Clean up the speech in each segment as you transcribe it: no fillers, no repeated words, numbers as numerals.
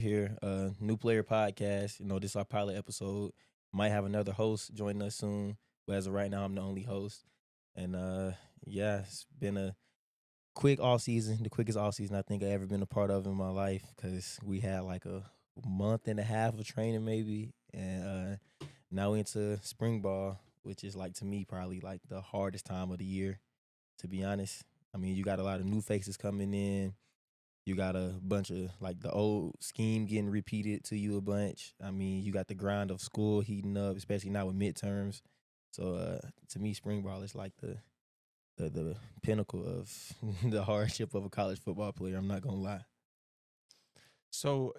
here. New Player Podcast. This is our pilot episode. Might have another host joining us soon, but as of right now, I'm the only host. And yeah, it's been a quick off season, the quickest off season I think I ever been a part of in my life, because we had like a month and a half of training maybe, and now into spring ball, which is like to me probably like the hardest time of the year, to be honest. I mean, you got a lot of new faces coming in. You got a bunch of like the old scheme getting repeated to you a bunch. I mean, you got the grind of school heating up, especially now with midterms. So to me, spring ball is like the pinnacle of the hardship of a college football player. I'm not gonna lie. So,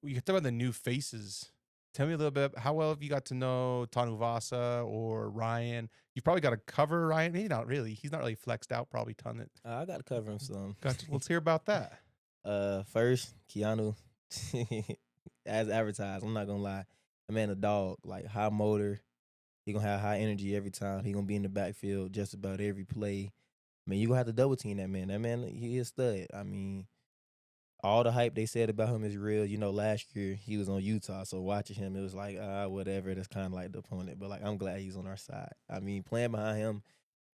you talk about the new faces. Tell me a little bit. How well have you got to know Tanuvasa or Ryan? You probably got to cover Ryan. Maybe not really. He's not really flexed out. Probably ton it. I got to cover him some. Let's hear about that. First, Keanu, as advertised. I'm not gonna lie, the man a dog, like high motor. He gonna have high energy every time. He gonna be in the backfield just about every play. I mean, you gonna have to double team that man. That man, he is stud. I mean, all the hype they said about him is real. Last year he was on Utah, so watching him, it was like, whatever. That's kind of like the opponent, but like I'm glad he's on our side. I mean, playing behind him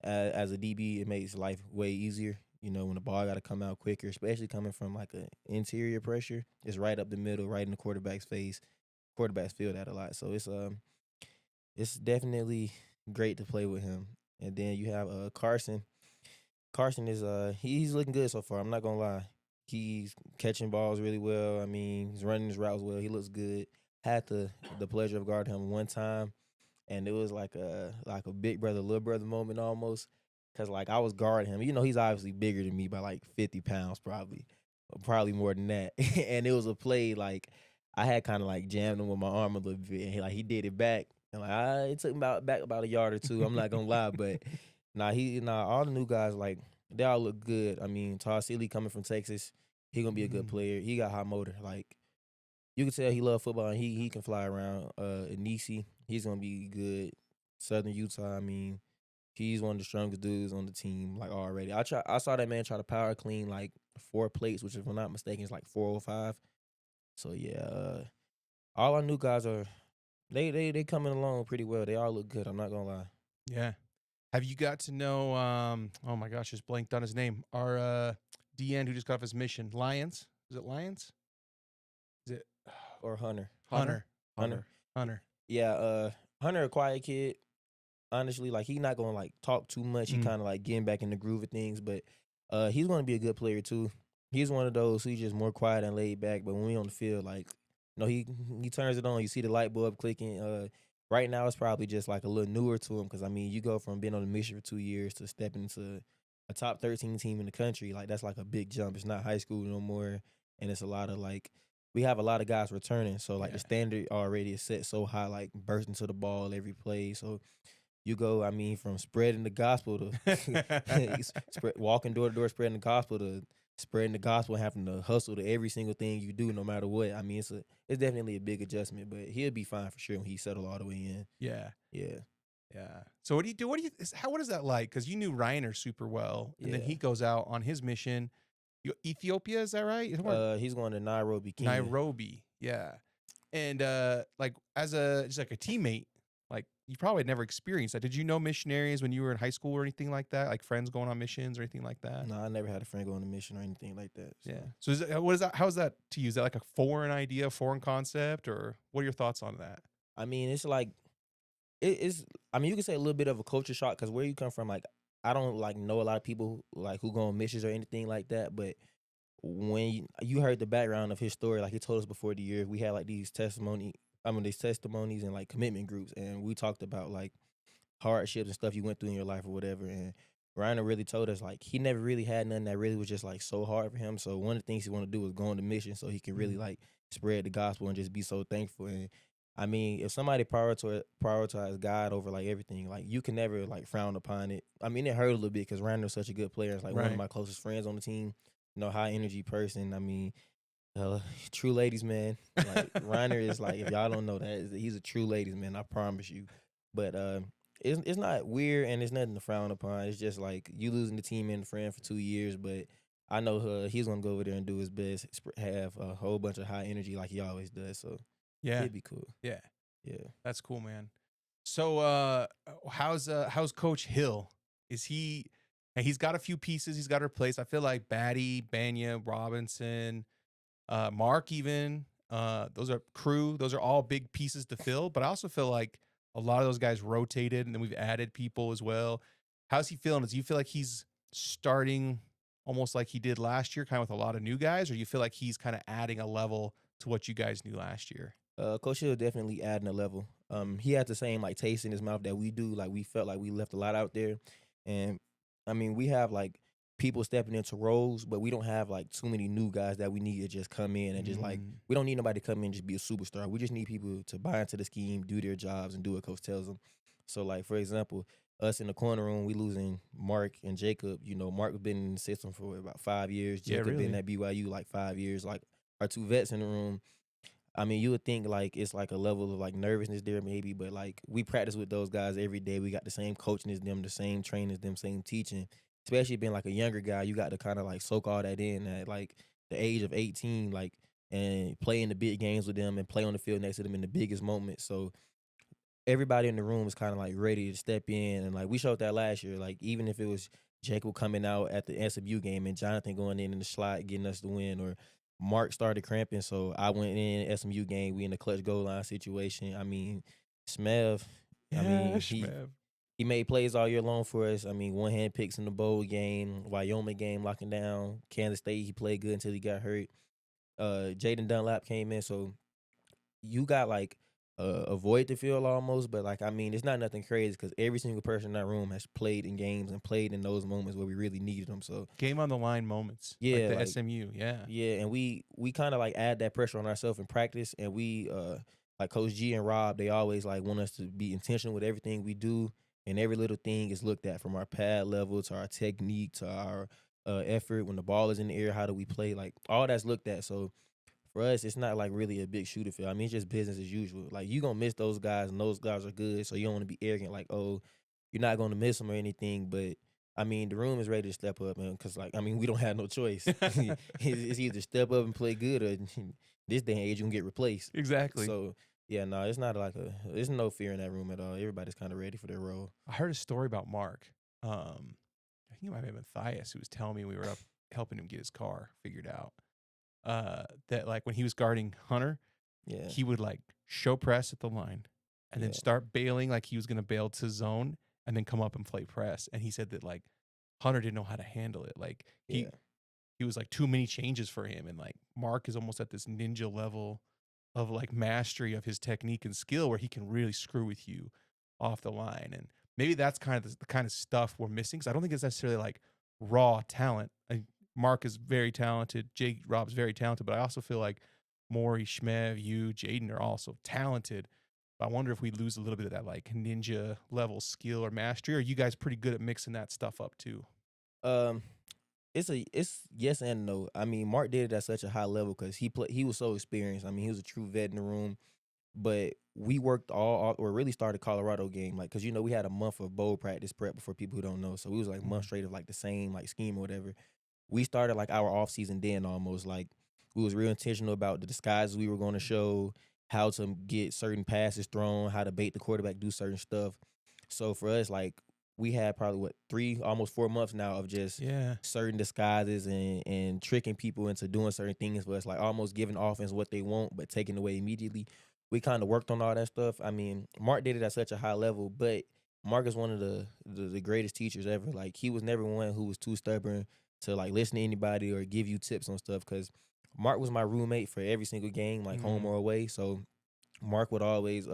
as a DB, it makes life way easier. When the ball got to come out quicker, especially coming from like an interior pressure, it's right up the middle, right in the quarterback's face. Quarterbacks feel that a lot, so it's definitely great to play with him. And then you have Carson. Carson is he's looking good so far. I'm not gonna lie. He's catching balls really well. I mean, he's running his routes well. He looks good. Had the pleasure of guarding him one time, and it was like a big brother, little brother moment almost. Cause like I was guarding him. He's obviously bigger than me by like 50 pounds probably more than that. And it was a play like I had kind of like jammed him with my arm a little bit, and he did it back, and like it took him back about a yard or two. I'm not gonna lie, but all the new guys, like, they all look good. I mean, Todd Sealy coming from Texas, he gonna be a good player. He got high motor. Like, you can tell he love football, and he can fly around. Nisi, he's gonna be good. Southern Utah, I mean, he's one of the strongest dudes on the team, like, already. I saw that man try to power clean like 4 plates, which if I'm not mistaken is like 405. So yeah, all our new guys are they coming along pretty well. They all look good. I'm not gonna lie. Yeah. Have you got to know? Oh my gosh, just blanked on his name. Our DN who just got off his mission. Lions. Is it Lions? Is it Or Hunter. Hunter. Yeah, Hunter, a quiet kid. Honestly, like, he not gonna like talk too much. He kind of like getting back in the groove of things, but he's gonna be a good player too. He's one of those who's just more quiet and laid back, but when we on the field, like, he turns it on. You see the light bulb clicking. Right now it's probably just like a little newer to him, because I mean, you go from being on the mission for 2 years to stepping into a top 13 team in the country. Like, that's like a big jump. It's not high school no more, and it's a lot of like, we have a lot of guys returning, so like the standard already is set so high, like bursting to the ball every play. So you go, I mean, from spreading the gospel to walking door to door, spreading the gospel, to spreading the gospel and having to hustle to every single thing you do, no matter what. I mean, it's definitely a big adjustment, but he'll be fine for sure when he settle all the way in. Yeah. Yeah. So what do you do? What is that like? Because you knew Reiner super well, and then he goes out on his mission. Ethiopia, is that right? He's going to Nairobi, Kenya. Nairobi, yeah. And like, as just like a teammate, like, you probably had never experienced that. Did you know missionaries when you were in high school or anything like that? Like, friends going on missions or anything like that? No, I never had a friend going on a mission or anything like that. So. Yeah. So how is that to you? Is that like a foreign idea, foreign concept, or what are your thoughts on that? I mean, it's like, it's, I mean, you can say a little bit of a culture shock, because where you come from, like, I don't like know a lot of people like who go on missions or anything like that, but when you heard the background of his story, like, he told us before the year, we had like these testimonies and like commitment groups, and we talked about like hardships and stuff you went through in your life or whatever. And Ryan really told us like he never really had nothing that really was just like so hard for him. So one of the things he wanted to do was go on the mission so he can really like spread the gospel and just be so thankful. And I mean, if somebody prioritize God over like everything, like, you can never like frown upon it. I mean, it hurt a little bit because Ryan was such a good player. It's like one of my closest friends on the team. High energy person. I mean, true ladies man. Like, Reiner is like, if y'all don't know that, he's a true ladies man. I promise you. But it's not weird, and it's nothing to frown upon. It's just like you losing the team and the friend for 2 years, but I know he's gonna go over there and do his best, have a whole bunch of high energy like he always does. So Yeah. it'd be cool. Yeah. Yeah. That's cool, man. So how's Coach Hill? Is he and he's got a few pieces he's got to replace. I feel like Batty, Banya, Robinson, Mark even. Those are crew. Those are all big pieces to fill. But I also feel like a lot of those guys rotated and then we've added people as well. How's he feeling? Does you feel like he's starting almost like he did last year, kind of with a lot of new guys, or you feel like he's kind of adding a level to what you guys knew last year? Coach Hill definitely adding a level. He had the same like taste in his mouth that we do. Like we felt like we left a lot out there, and I mean we have like people stepping into roles, but we don't have like too many new guys that we need to just come in and just like Mm. we don't need nobody to come in and just be a superstar. We just need people to buy into the scheme, do their jobs, and do what coach tells them. So like for example, us in the corner room, we losing Mark and Jacob. You know, Mark been in the system for about 5 years. Yeah, Jacob been really. at BYU like 5 years. Like our two vets in the room. I mean, you would think like it's like a level of like nervousness there maybe, but like we practice with those guys every day. We got the same coaching as them, the same training as them, same teaching. Especially being like a younger guy, you got to kind of like soak all that in at like the age of 18, like and play in the big games with them and play on the field next to them in the biggest moments. So everybody in the room is kind of like ready to step in, and like we showed that last year. Like even if it was Jacob coming out at the SMU game and Jonathan going in the slot getting us the win, or Mark started cramping, so I went in SMU game. We in the clutch goal line situation. I mean, Smev. I Yeah, mean Shmev. he made plays all year long for us. I mean, one hand picks in the bowl game, Wyoming game locking down, Kansas State. He played good until he got hurt. Jaden Dunlap came in, so you got like a void to fill almost, but like I mean, it's not nothing crazy because every single person in that room has played in games and played in those moments where we really needed them. So Game on the line moments, like yeah, the like SMU. Yeah. yeah, and we kind of like add that pressure on ourselves in practice, and we like Coach G and Rob, they always like want us to be intentional with everything we do, and every little thing is looked at from our pad level to our technique to our effort when the ball is in the air. How do we play? Like all that's looked at. So for us, it's not like really a big shooter field. I mean, it's just business as usual. Like you gonna miss those guys, and those guys are good. So you don't want to be arrogant, like oh, you're not gonna miss them or anything. But I mean, the room is ready to step up, man. Because like I mean, we don't have no choice. It's either step up and play good, or this day and age you can get replaced. Exactly. So yeah, no, it's not like there's no fear in that room at all. Everybody's kind of ready for their role. I heard a story about Mark. I think it might have been Matthias who was telling me we were up helping him get his car figured out. That like when he was guarding Hunter, Yeah, he would like show press at the line and then yeah, start bailing like he was gonna bail to zone and then come up and play press. And he said that like Hunter didn't know how to handle it. Like yeah. he was like too many changes for him. And like Mark is almost at this ninja level of like mastery of his technique and skill where he can really screw with you off the line. And maybe that's kind of the kind of stuff we're missing. Cause I don't think it's necessarily like raw talent. Mark is very talented. Jake Rob's very talented, but I also feel like Maury, Shmev, you, Jaden are also talented. But I wonder if we lose a little bit of that like ninja level skill or mastery. Or are you guys pretty good at mixing that stuff up too? Um, it's yes and no. I mean, Mark did it at such a high level because he was so experienced. I mean, he was a true vet in the room. But we worked or really started Colorado game like because you know we had a month of bowl practice prep before people who don't know. So we was like month Mhm. straight of like the same like scheme or whatever. We started like our off season then almost like we was real intentional about the disguises we were going to show, how to get certain passes thrown, how to bait the quarterback, do certain stuff. So for us, like we had probably what 3 almost 4 months now of just Yeah. certain disguises and tricking people into doing certain things for us, like almost giving offense what they want but taking away immediately. We kind of worked on all that stuff. I mean, Mark did it at such a high level, but Mark is one of the greatest teachers ever. Like he was never one who was too stubborn to like listen to anybody or give you tips on stuff because Mark was my roommate for every single game, like home Mm. or away. So Mark would always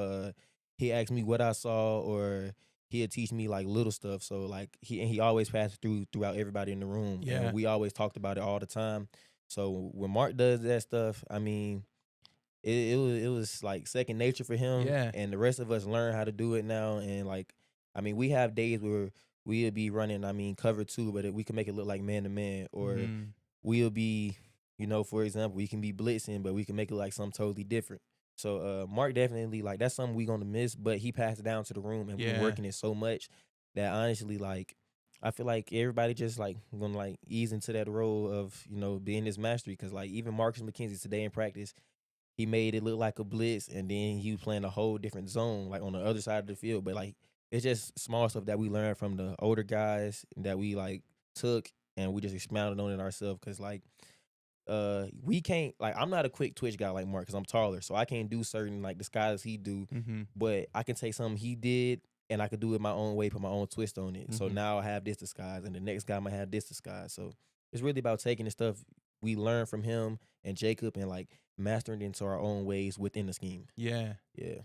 he asked me what I saw or he'd teach me like little stuff. So like he always passed it throughout everybody in the room. And Yeah. we always talked about it all the time. So when Mark does that stuff, I mean, it was like second nature for him Yeah. and the rest of us learn how to do it now. And like I mean, we have days where we'll be running, I mean, cover two, but we can make it look like man to man, or Mm. we'll be, you know, for example, we can be blitzing, but we can make it like something totally different. So Mark definitely like that's something we gonna miss, but he passed it down to the room and we're Yeah. working it so much that honestly, like I feel like everybody just like gonna like ease into that role of being this mastery because like even Marcus McKenzie today in practice, he made it look like a blitz, and then he was playing a whole different zone like on the other side of the field. But like it's just small stuff that we learned from the older guys that we like took and we just expounded on it ourselves because like we can't like I'm not a quick twitch guy like Mark because I'm taller, so I can't do certain like disguises he do, Mm-hmm. but I can take something he did and I could do it my own way, put my own twist on it. So Mm-hmm. now I have this disguise, and the next guy might have this disguise. So it's really about taking the stuff we learned from him and Jacob and like mastering it into our own ways within the scheme. Yeah. Yeah,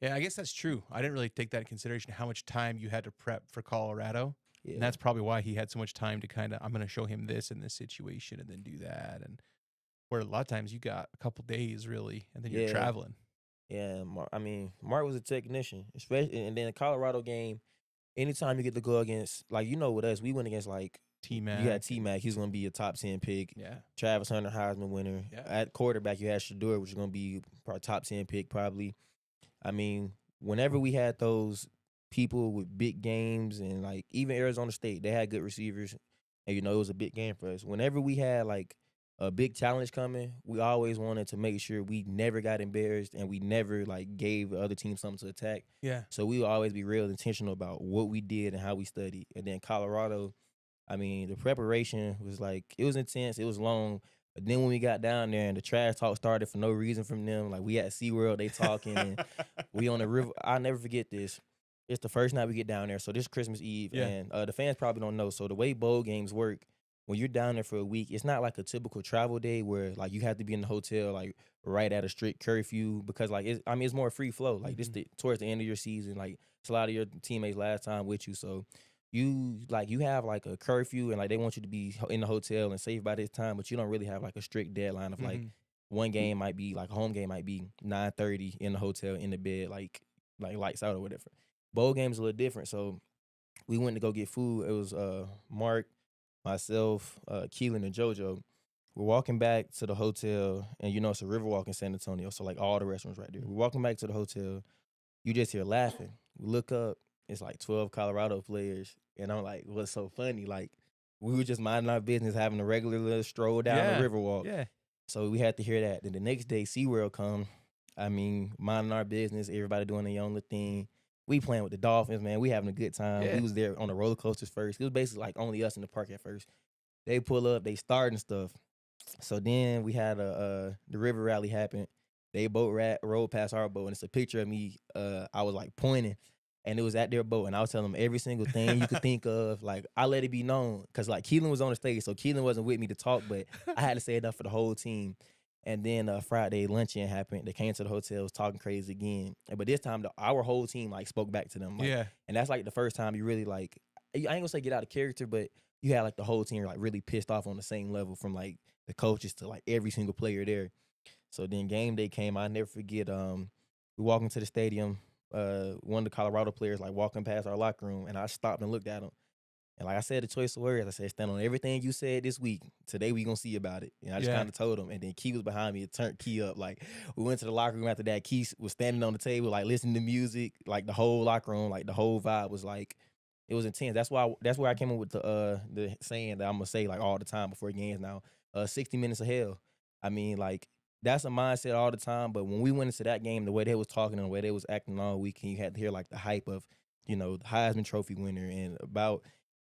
Yeah, I guess that's true. I didn't really take that into consideration, how much time you had to prep for Colorado. yeah, And that's probably why he had so much time to kind of, I'm going to show him this in this situation and then do that. And where a lot of times you got a couple days really, and then you're yeah, traveling. yeah. I mean, Mark was a technician, especially, and then the Colorado game. Anytime you get to go against, like with us, we went against like T-Mac. you had T-Mac. He's going to be a top 10 pick. Yeah. Travis Hunter, Heisman winner. Yeah. At quarterback, you had Shador, which is going to be probably top 10 pick probably. I mean, whenever we had those people with big games and like even Arizona State, they had good receivers. And, it was a big game for us. Whenever we had like a big challenge coming, we always wanted to make sure we never got embarrassed and we never like gave the other team something to attack. Yeah. So we would always be real intentional about what we did and how we studied. And then Colorado, I mean, the preparation was like, it was intense, it was long. But then when we got down there and the trash talk started for no reason from them, like we at SeaWorld, they talking, and we on the river. I'll never forget this. It's the first night we get down there. So this Christmas Eve, Yeah. and the fans probably don't know. So the way bowl games work, when you're down there for a week, it's not like a typical travel day where like you have to be in the hotel like right at a strict curfew because like it's more free flow. Like this towards the end of your season, like it's a lot of your teammates last time with you, so you have like a curfew and like they want you to be in the hotel and safe by this time, but you don't really have like a strict deadline of like one game might be like a home game might be 9:30 in the hotel in the bed like lights out or whatever. Bowl games a little different, so we went to go get food. It was Mark, myself, Keelan, and JoJo. We're walking back to the hotel, and it's a Riverwalk in San Antonio, so like all the restaurants right there. We're walking back to the hotel. You just hear laughing. We look up, it's like 12 Colorado players, and I'm like, what's so funny? Like we were just minding our business, having a regular little stroll down the Riverwalk. Yeah. So we had to hear that. Then the next day, SeaWorld come. I mean, minding our business, everybody doing their own little thing. We playing with the Dolphins, man. We having a good time. Yeah. We was there on the roller coasters first. It was basically like only us in the park at first. They pull up, they starting stuff. So then we had the river rally happen. They boat rolled past our boat, and it's a picture of me. I was like pointing, and it was at their boat, and I was telling them every single thing you could think of. Like I let it be known, because like Keelan was on the stage, so Keelan wasn't with me to talk, but I had to say enough for the whole team. And then Friday luncheon happened. They came to the hotel, was talking crazy again. But this time, our whole team like spoke back to them. Like, Yeah. And that's like the first time you really like, I ain't gonna say get out of character, but you had like the whole team like really pissed off on the same level, from like the coaches to like every single player there. So then game day came. I never forget. We walked into the stadium. One of the Colorado players like walking past our locker room, and I stopped and looked at him. And like I said, the choice of words, I said, stand on everything you said this week. Today we gonna see about it. And I just kind of told him. And then Key was behind me. It turned Key up. Like we went to the locker room after that. Key was standing on the table, like listening to music. Like the whole locker room, like the whole vibe was like, it was intense. That's where I came up with the saying that I'm gonna say like all the time before games now. 60 minutes of hell. I mean, like that's a mindset all the time. But when we went into that game, the way they was talking and the way they was acting all weekend, you had to hear like the hype of, the Heisman Trophy winner and about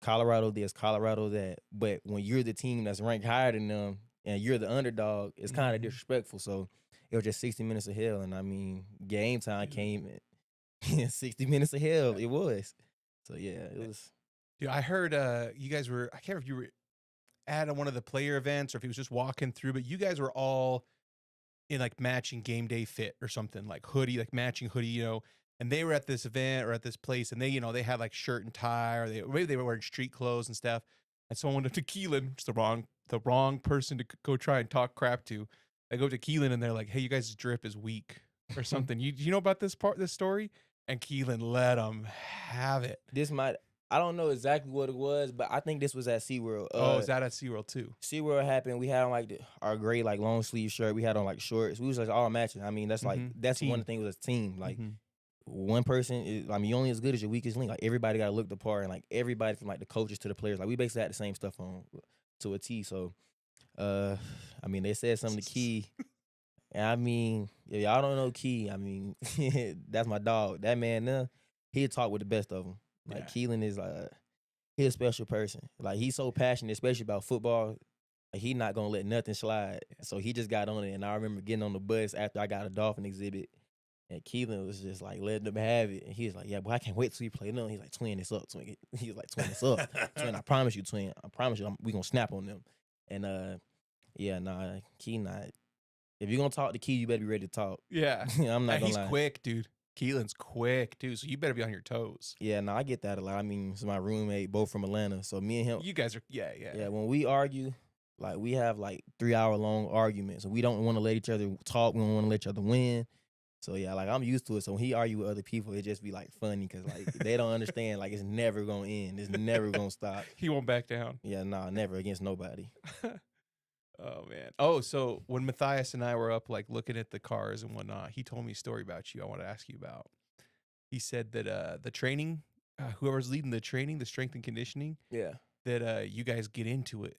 Colorado this, Colorado that. But when you're the team that's ranked higher than them and you're the underdog, it's kind of disrespectful. So it was just 60 minutes of hell. And I mean, game time came in 60 minutes of hell. It was. So yeah, it was. Dude, I heard you guys were, I can't remember if you were at one of the player events or if he was just walking through, but you guys were all in like matching game day fit or something, like hoodie, like matching hoodie, and they were at this event or at this place, and they, they had like shirt and tie, or maybe they were wearing street clothes and stuff. And someone went up to Keelan, just the wrong person to go try and talk crap to. I go to Keelan and they're like, "Hey, you guys' drip is weak," or something. You know about this story? And Keelan let them have it. I don't know exactly what it was, but I think this was at SeaWorld. Is that at SeaWorld too? SeaWorld happened. We had on like our gray like long sleeve shirt. We had on like shorts. We was like all matching. I mean, that's like that's team. one thing with a team. Like one person is, I mean, you're only as good as your weakest link. Like everybody got to look the part, and like everybody from like the coaches to the players, like we basically had the same stuff on to a T. So, uh, I mean, they said something to Key, and I mean, if y'all don't know Key, I mean, that's my dog. That man, he'll talk with the best of them. Like Yeah. Keelan is he's a special person. Like he's so passionate, especially about football. Like, he not gonna let nothing slide. So he just got on it, and I remember getting on the bus after I got a dolphin exhibit. And Keelan was just like letting them have it. And he was like, yeah, boy, I can't wait till you play them. He's like, twin, it's up, twin. He's like, twin, it's up. Twin, I promise you, twin. I promise you, we going to snap on them. And, yeah, nah, Key not. If you're going to talk to Key, you better be ready to talk. Yeah. I'm not going to He's lie. quick, dude. Keelan's quick, too. So you better be on your toes. Yeah, no, I get that a lot. I mean, it's my roommate, both from Atlanta. So me and him. You guys are, yeah. Yeah, when we argue, like we have like 3-hour-long arguments. We don't want to let each other talk. We don't want to let each other win. So yeah, like I'm used to it. So when he argue with other people, it just be like funny because like they don't understand. Like it's never gonna end. It's never gonna stop. He won't back down. Yeah, nah, never against nobody. Oh man. Oh, so when Matthias and I were up like looking at the cars and whatnot, he told me a story about you I want to ask you about. He said that the training, whoever's leading the training, the strength and conditioning, Yeah, that you guys get into it.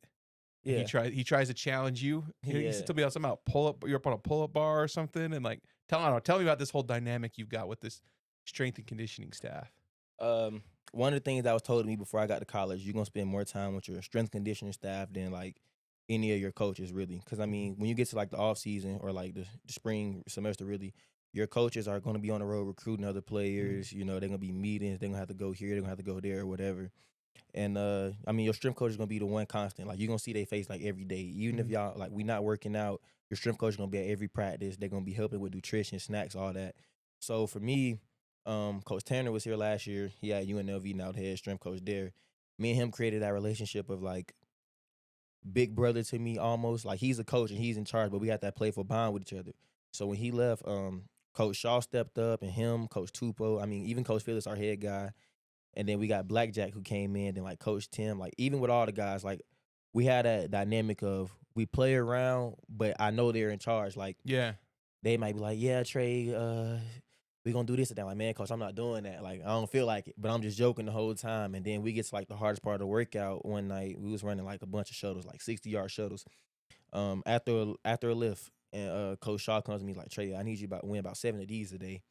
yeah. He tries to challenge you. He Yeah. told me something about pull up. You're up on a pull up bar or something, and like tell me about this whole dynamic you've got with this strength and conditioning staff. One of the things that was told to me before I got to college, you're gonna spend more time with your strength conditioning staff than like any of your coaches, really. Because I mean, when you get to like the off season or like the spring semester, really, your coaches are gonna be on the road recruiting other players. You know, they're gonna be meetings. They're gonna have to go here. They're gonna have to go there or whatever. And I mean, your strength coach is gonna be the one constant. Like you're gonna see their face like every day. Even if y'all like we not working out, your strength coach is gonna be at every practice. They're gonna be helping with nutrition, snacks, all that. So for me, Coach Tanner was here last year. He had UNLV now, the head strength coach there. Me and him created that relationship of like big brother to me almost. Like he's a coach and he's in charge, but we had that playful bond with each other. So when he left, Coach Shaw stepped up and him, Coach Tupou. I mean, even Coach Phillips, our head guy. And then we got Blackjack who came in, then like Coach Tim, like even with all the guys, like we had that dynamic of we play around, but I know they're in charge. Like Yeah. they might be like, yeah, Trey, we gonna do this and that. Like, man, coach, I'm not doing that. Like, I don't feel like it, but I'm just joking the whole time. And then we get to like the hardest part of the workout. One night we was running like a bunch of shuttles, like 60-yard shuttles. After a lift, and Coach Shaw comes to me like, Trey, I need you win about 7 of these today.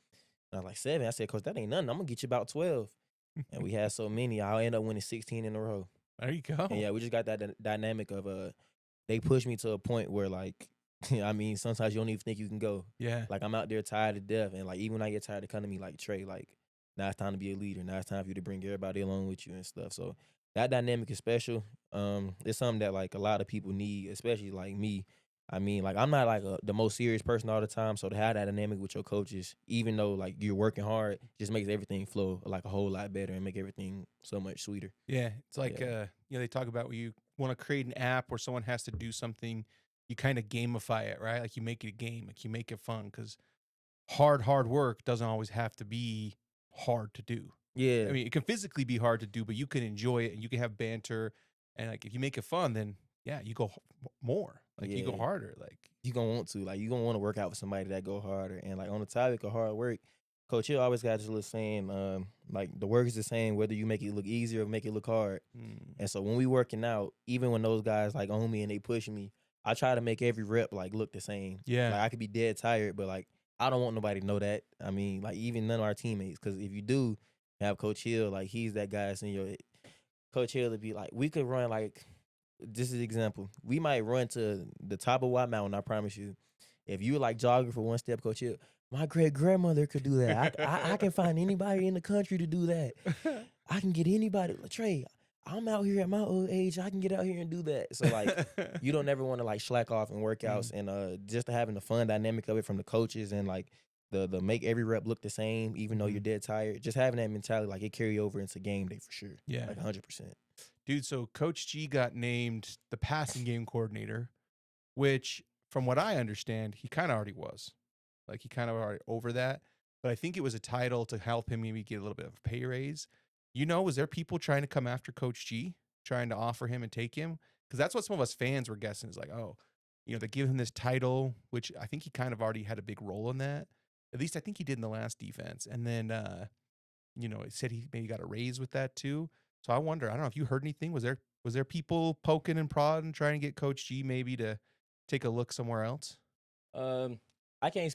And I was like, 7? I said, Coach, that ain't nothing. I'm gonna get you about 12. And we had so many, I'll end up winning 16 in a row. There you go. And yeah, we just got that dynamic of they pushed me to a point where like, I mean, sometimes you don't even think you can go. Yeah. Like I'm out there tired to death, and like even when I get tired, they come to me like, Trey, like now it's time to be a leader. Now it's time for you to bring everybody along with you and stuff. So that dynamic is special. It's something that like a lot of people need, especially like me. I mean, like I'm not like the most serious person all the time, so to have that dynamic with your coaches, even though like you're working hard, just makes everything flow like a whole lot better and make everything so much sweeter. Yeah. It's like Yeah. they talk about when you want to create an app where someone has to do something, you kind of gamify it, right? Like you make it a game, like you make it fun because hard work doesn't always have to be hard to do. Yeah, I mean, it can physically be hard to do, but you can enjoy it and you can have banter. And like if you make it fun, then yeah, you go more. Like you go Yeah. harder. Like you gonna want to. Like you gonna want to work out with somebody that go harder. And like on the topic of hard work, Coach Hill always got this little saying, like the work is the same whether you make it look easier or make it look hard. And so when we working out, even when those guys like on me and they push me, I try to make every rep like look the same. yeah, Like I could be dead tired, but like I don't want nobody to know that. I mean, like even none of our teammates, because if you do have Coach Hill, like he's that guy that's in your Coach Hill to be like, we could run like this is an example. We might run to the top of White Mountain, I promise you. If you like jogging for one step, Coach Hill, my great grandmother could do that. I can find anybody in the country to do that. I can get anybody. Trey, I'm out here at my old age. I can get out here and do that. So like, you don't ever want to like slack off in workouts, and just to having the fun dynamic of it from the coaches and like the make every rep look the same, even though you're dead tired. Just having that mentality, like it carry over into game day for sure. Yeah. Like 100%. Dude, so Coach G got named the passing game coordinator, which, from what I understand, he kind of already was. Like, he kind of already over that. But I think it was a title to help him maybe get a little bit of a pay raise. You know, was there people trying to come after Coach G, trying to offer him and take him? Because that's what some of us fans were guessing is like, oh, they give him this title, which I think he kind of already had a big role in that. At least I think he did in the last defense. And then, he said he maybe got a raise with that too. So I wonder, I don't know if you heard anything. Was there people poking and prodding, trying to get Coach G maybe to take a look somewhere else? Um, I can't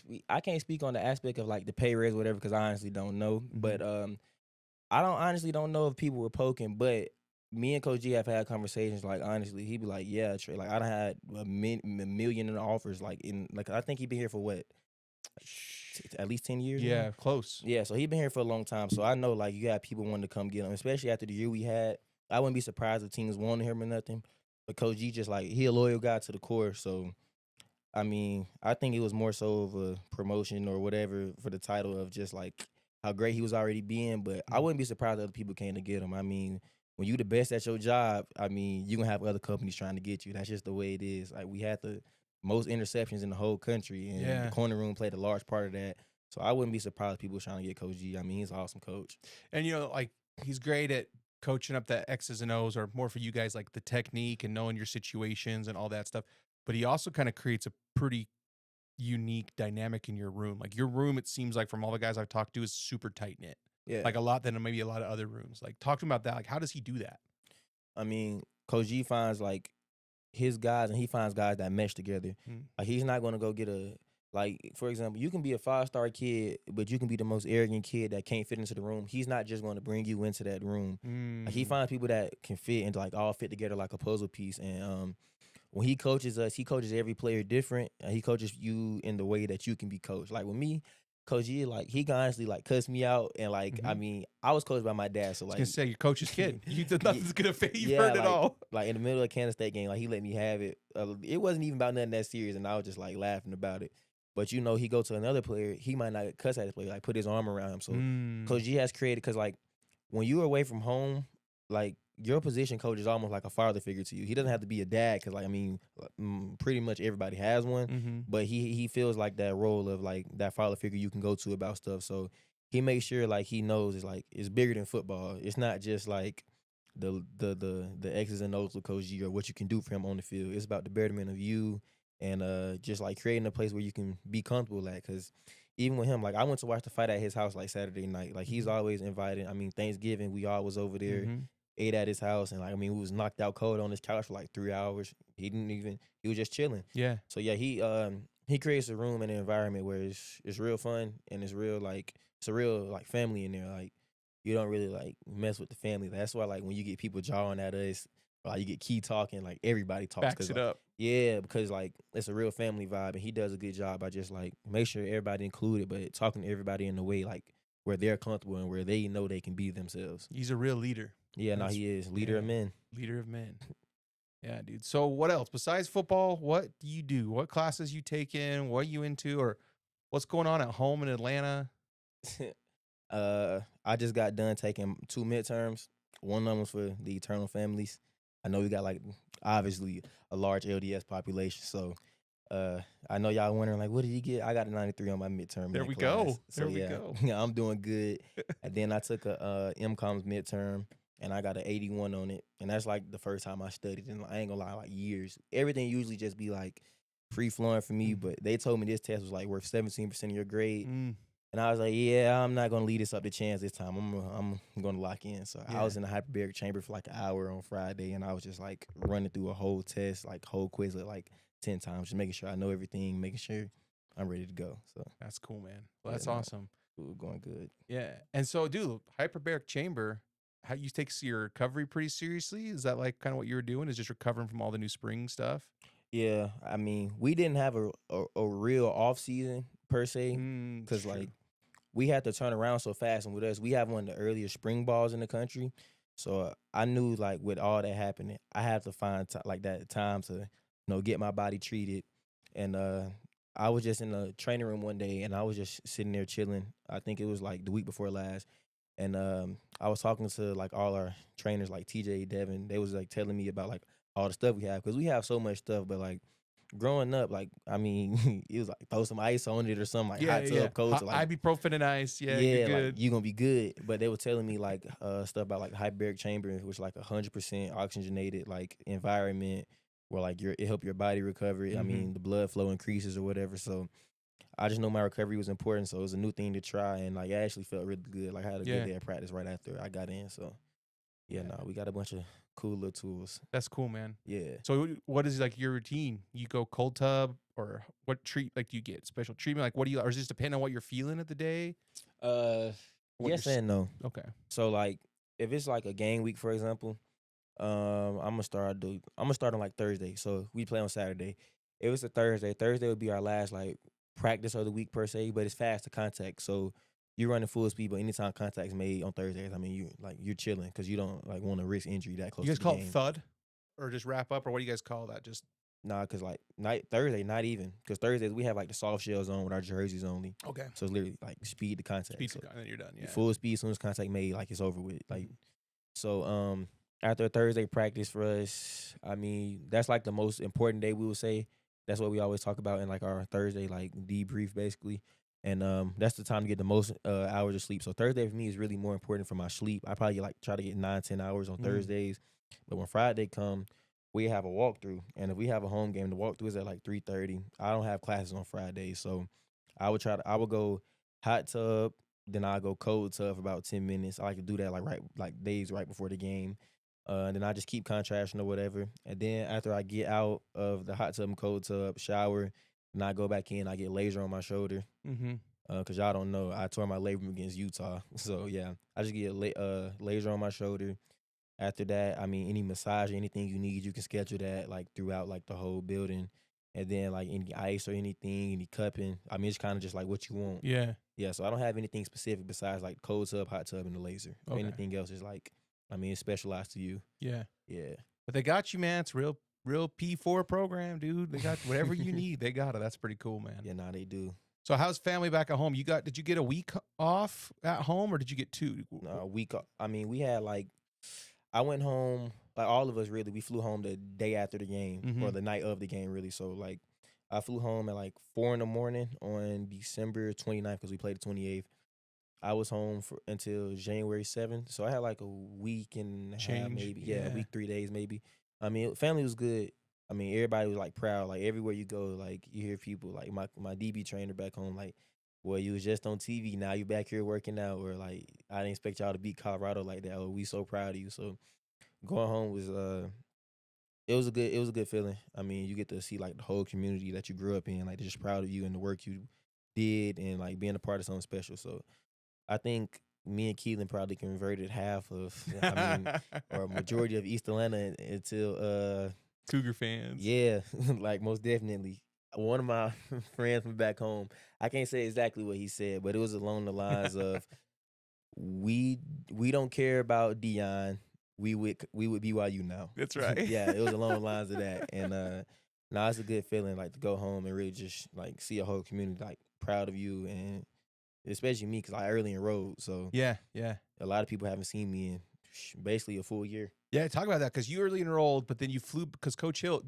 speak on the aspect of like the pay raise or whatever because I honestly don't know. But I don't honestly don't know if people were poking, but me and Coach G have had conversations. Like honestly, he'd be like, "Yeah, Trey, like I done had a million in offers. Like in like I think he been here for what, at least 10 years now. Yeah, close. Yeah, so he been here for a long time. So I know like you got people wanting to come get him, especially after the year we had. I wouldn't be surprised if teams wanted him or nothing. But Coach G just like he a loyal guy to the core. So I mean, I think it was more so of a promotion or whatever for the title of just like how great he was already being. But I wouldn't be surprised if other people came to get him. I mean, when you the best at your job, I mean, you gonna have other companies trying to get you. That's just the way it is. Like we had the most interceptions in the whole country, and Yeah. the corner room played a large part of that. So I wouldn't be surprised if people trying to get Coach G. I mean, he's an awesome coach. And like he's great at coaching up the X's and O's, or more for you guys like the technique and knowing your situations and all that stuff. But he also kind of creates a pretty unique dynamic in your room. Like your room, it seems like from all the guys I've talked to, is super tight knit. Yeah. Like a lot than maybe a lot of other rooms. Like talk to him about that. Like how does he do that? I mean, Coach G finds like his guys and he finds guys that mesh together. Like he's not gonna go get like, for example, you can be a 5-star kid, but you can be the most arrogant kid that can't fit into the room. He's not just going to bring you into that room. Like he finds people that can fit and like all fit together like a puzzle piece. And when he coaches us, he coaches every player different. He coaches you in the way that you can be coached. Like with me, Coach G, like he can honestly like cuss me out, and like I mean, I was coached by my dad, so like I was gonna say your coach's kid. Nothing's gonna fade you yeah, hurt like, at all. Like in the middle of Kansas State game, like he let me have it. It wasn't even about nothing that serious, and I was just like laughing about it. But he go to another player, he might not cuss at his player, like put his arm around him. So Coach G has created, because like when you're away from home, like your position coach is almost like a father figure to you. He doesn't have to be a dad, because like I mean, pretty much everybody has one. But he feels like that role of like that father figure you can go to about stuff. So he makes sure like he knows it's bigger than football. It's not just like the X's and O's with Coach G or what you can do for him on the field. It's about the betterment of you and just like creating a place where you can be comfortable at. Because even with him, like I went to watch the fight at his house like Saturday night. Like he's always invited. I mean, Thanksgiving we all was over there, ate at his house, and like I mean we was knocked out cold on his couch for like 3 hours. He was just chilling. Yeah. So yeah, he creates a room and an environment where it's real fun and it's real like it's a real like family in there. Like you don't really like mess with the family. That's why like when you get people jawing at us, or like you get key talking, like everybody talks. Backs it like, up. Yeah, because like it's a real family vibe, and he does a good job by just like make sure everybody included, but talking to everybody in a way like where they're comfortable and where they know they can be themselves. He's a real leader. Yeah, no, he is leader of men. Leader of men. Yeah, dude. So what else besides football? What do you do? What classes you take in? What are you into? Or what's going on at home in Atlanta? I just got done taking 2 midterms. One of them was for the Eternal Families. I know we got like obviously a large LDS population, so I know y'all wondering like, what did you get? I got a 93 on my midterm. There we class. go. So there we go. Yeah, I'm doing good. And then I took a MCOM's midterm, and I got an 81 on it, and that's like the first time I studied in, I ain't gonna lie, like years. Everything usually just be like free flowing for me, but they told me this test was like worth 17% of your grade. And I was like, yeah, I'm not gonna leave this up to chance this time. I'm gonna lock in. So I was in the hyperbaric chamber for like an hour on Friday, and I was just like running through a whole test, like whole Quizlet, like 10 times, just making sure I know everything, making sure I'm ready to go. So that's cool, man. Well, that's awesome. Ooh, going good. Yeah. And so, dude, hyperbaric chamber, how you take your recovery pretty seriously? Is that like kind of what you were doing? Is just recovering from all the new spring stuff? Yeah, I mean, we didn't have a real off season per se, because like we had to turn around so fast, and with us, we have one of the earliest spring balls in the country. So I knew like with all that happening, I had to find like that time to get my body treated. And I was just in the training room one day, and I was just sitting there chilling. I think it was like the week before last. And I was talking to like all our trainers, like TJ, Devin. They was like telling me about like all the stuff we have, because we have so much stuff. But like growing up, like I mean, it was like throw some ice on it or something, like hot tub coach, like ibuprofen and ice. Yeah, yeah, you're good. like you gonna be good. But they were telling me like stuff about like hyperbaric chamber, which like 100% oxygenated like environment where like it help your body recover. I mean, the blood flow increases or whatever. So I just know my recovery was important, so it was a new thing to try, and like I actually felt really good. Like I had a good Yeah. day of practice right after I got in. So yeah, Yeah. no, we got a bunch of cool little tools. That's cool, man. Yeah. So what is like your routine? You go cold tub or what treat like do you get special treatment? Like what do you or does this depend on what you're feeling at the day? Uh, What yes you're and no. okay. So like if it's like a game week, for example, I'm gonna start on like Thursday. So we play on Saturday. If it's a Thursday, Thursday would be our last like practice of the week per se, but it's fast to contact. So you're running full speed, but anytime contact's made on Thursdays, I mean you're chilling because you don't like want to risk injury that close You to guys the call it game. thud or just wrap up or what do you guys call that? Just Nah, cause like night Thursday, not even because Thursdays we have like the soft shells on with our jerseys only. okay. So it's literally like speed to contact. Speed So to and then you're done. Yeah. full speed as soon as contact made, like it's over with. Like Mhm. so after a Thursday practice for us, I mean, that's like the most important day we would say. That's what we always talk about in like our Thursday like debrief basically. And that's the time to get the most hours of sleep. So Thursday for me is really more important for my sleep. I probably like try to get 9-10 hours on Mm. Thursdays. But when Friday come, we have a walkthrough. And if we have a home game, the walkthrough is at like 3:30. I don't have classes on Fridays. So I would go hot tub, then I go cold tub for about 10 minutes. I like to do that like days right before the game. And then I just keep contrasting or whatever. And then after I get out of the hot tub and cold tub, shower, and I go back in, I get laser on my shoulder. Mhm. Cause y'all don't know, I tore my labrum against Utah. So yeah, I just get laser on my shoulder. After that, I mean, any massage, anything you need, you can schedule that like throughout like the whole building. And then like any ice or anything, any cupping. I mean, it's kind of just like what you want. Yeah. Yeah, so I don't have anything specific besides like cold tub, hot tub, and the laser. If Okay. anything else is like, I mean, it's specialized to you. Yeah. Yeah. But they got you, man. It's real P4 program, dude. They got whatever you need. They got it. That's pretty cool, man. Yeah, nah, they do. So how's family back at home? Did you get a week off at home or did you get 2? I mean, we had like, I went home, like all of us really, we flew home the day after the game or Mhm. the night of the game, really. So, like, I flew home at like 4 in the morning on December 29th because we played the 28th. I was home until January 7th. So, I had like a week and a half, Change. maybe. Yeah, a Yeah. week, 3 days, maybe. I mean, family was good. I mean, everybody was like proud. Like, everywhere you go, like, you hear people, like, my DB trainer back home, like, well, you was just on TV. Now you back here working out, or like I didn't expect y'all to beat Colorado like that. Oh, we so proud of you. So going home was it was a good feeling. I mean, you get to see like the whole community that you grew up in, like they're just proud of you and the work you did and like being a part of something special. So I think me and Keelan probably converted half of I mean or a majority of East Atlanta until Cougar fans. yeah, like most definitely. One of my friends from back home, I can't say exactly what he said, but it was along the lines of we we don't care about Dion. We would BYU now. That's right. Yeah, it was along the lines of that. And now it's a good feeling like to go home and really just like see a whole community like proud of you and especially me because I early enrolled. So Yeah, yeah. a lot of people haven't seen me in basically a full year. Yeah, talk about that because you early enrolled, but then you flew because Coach Hill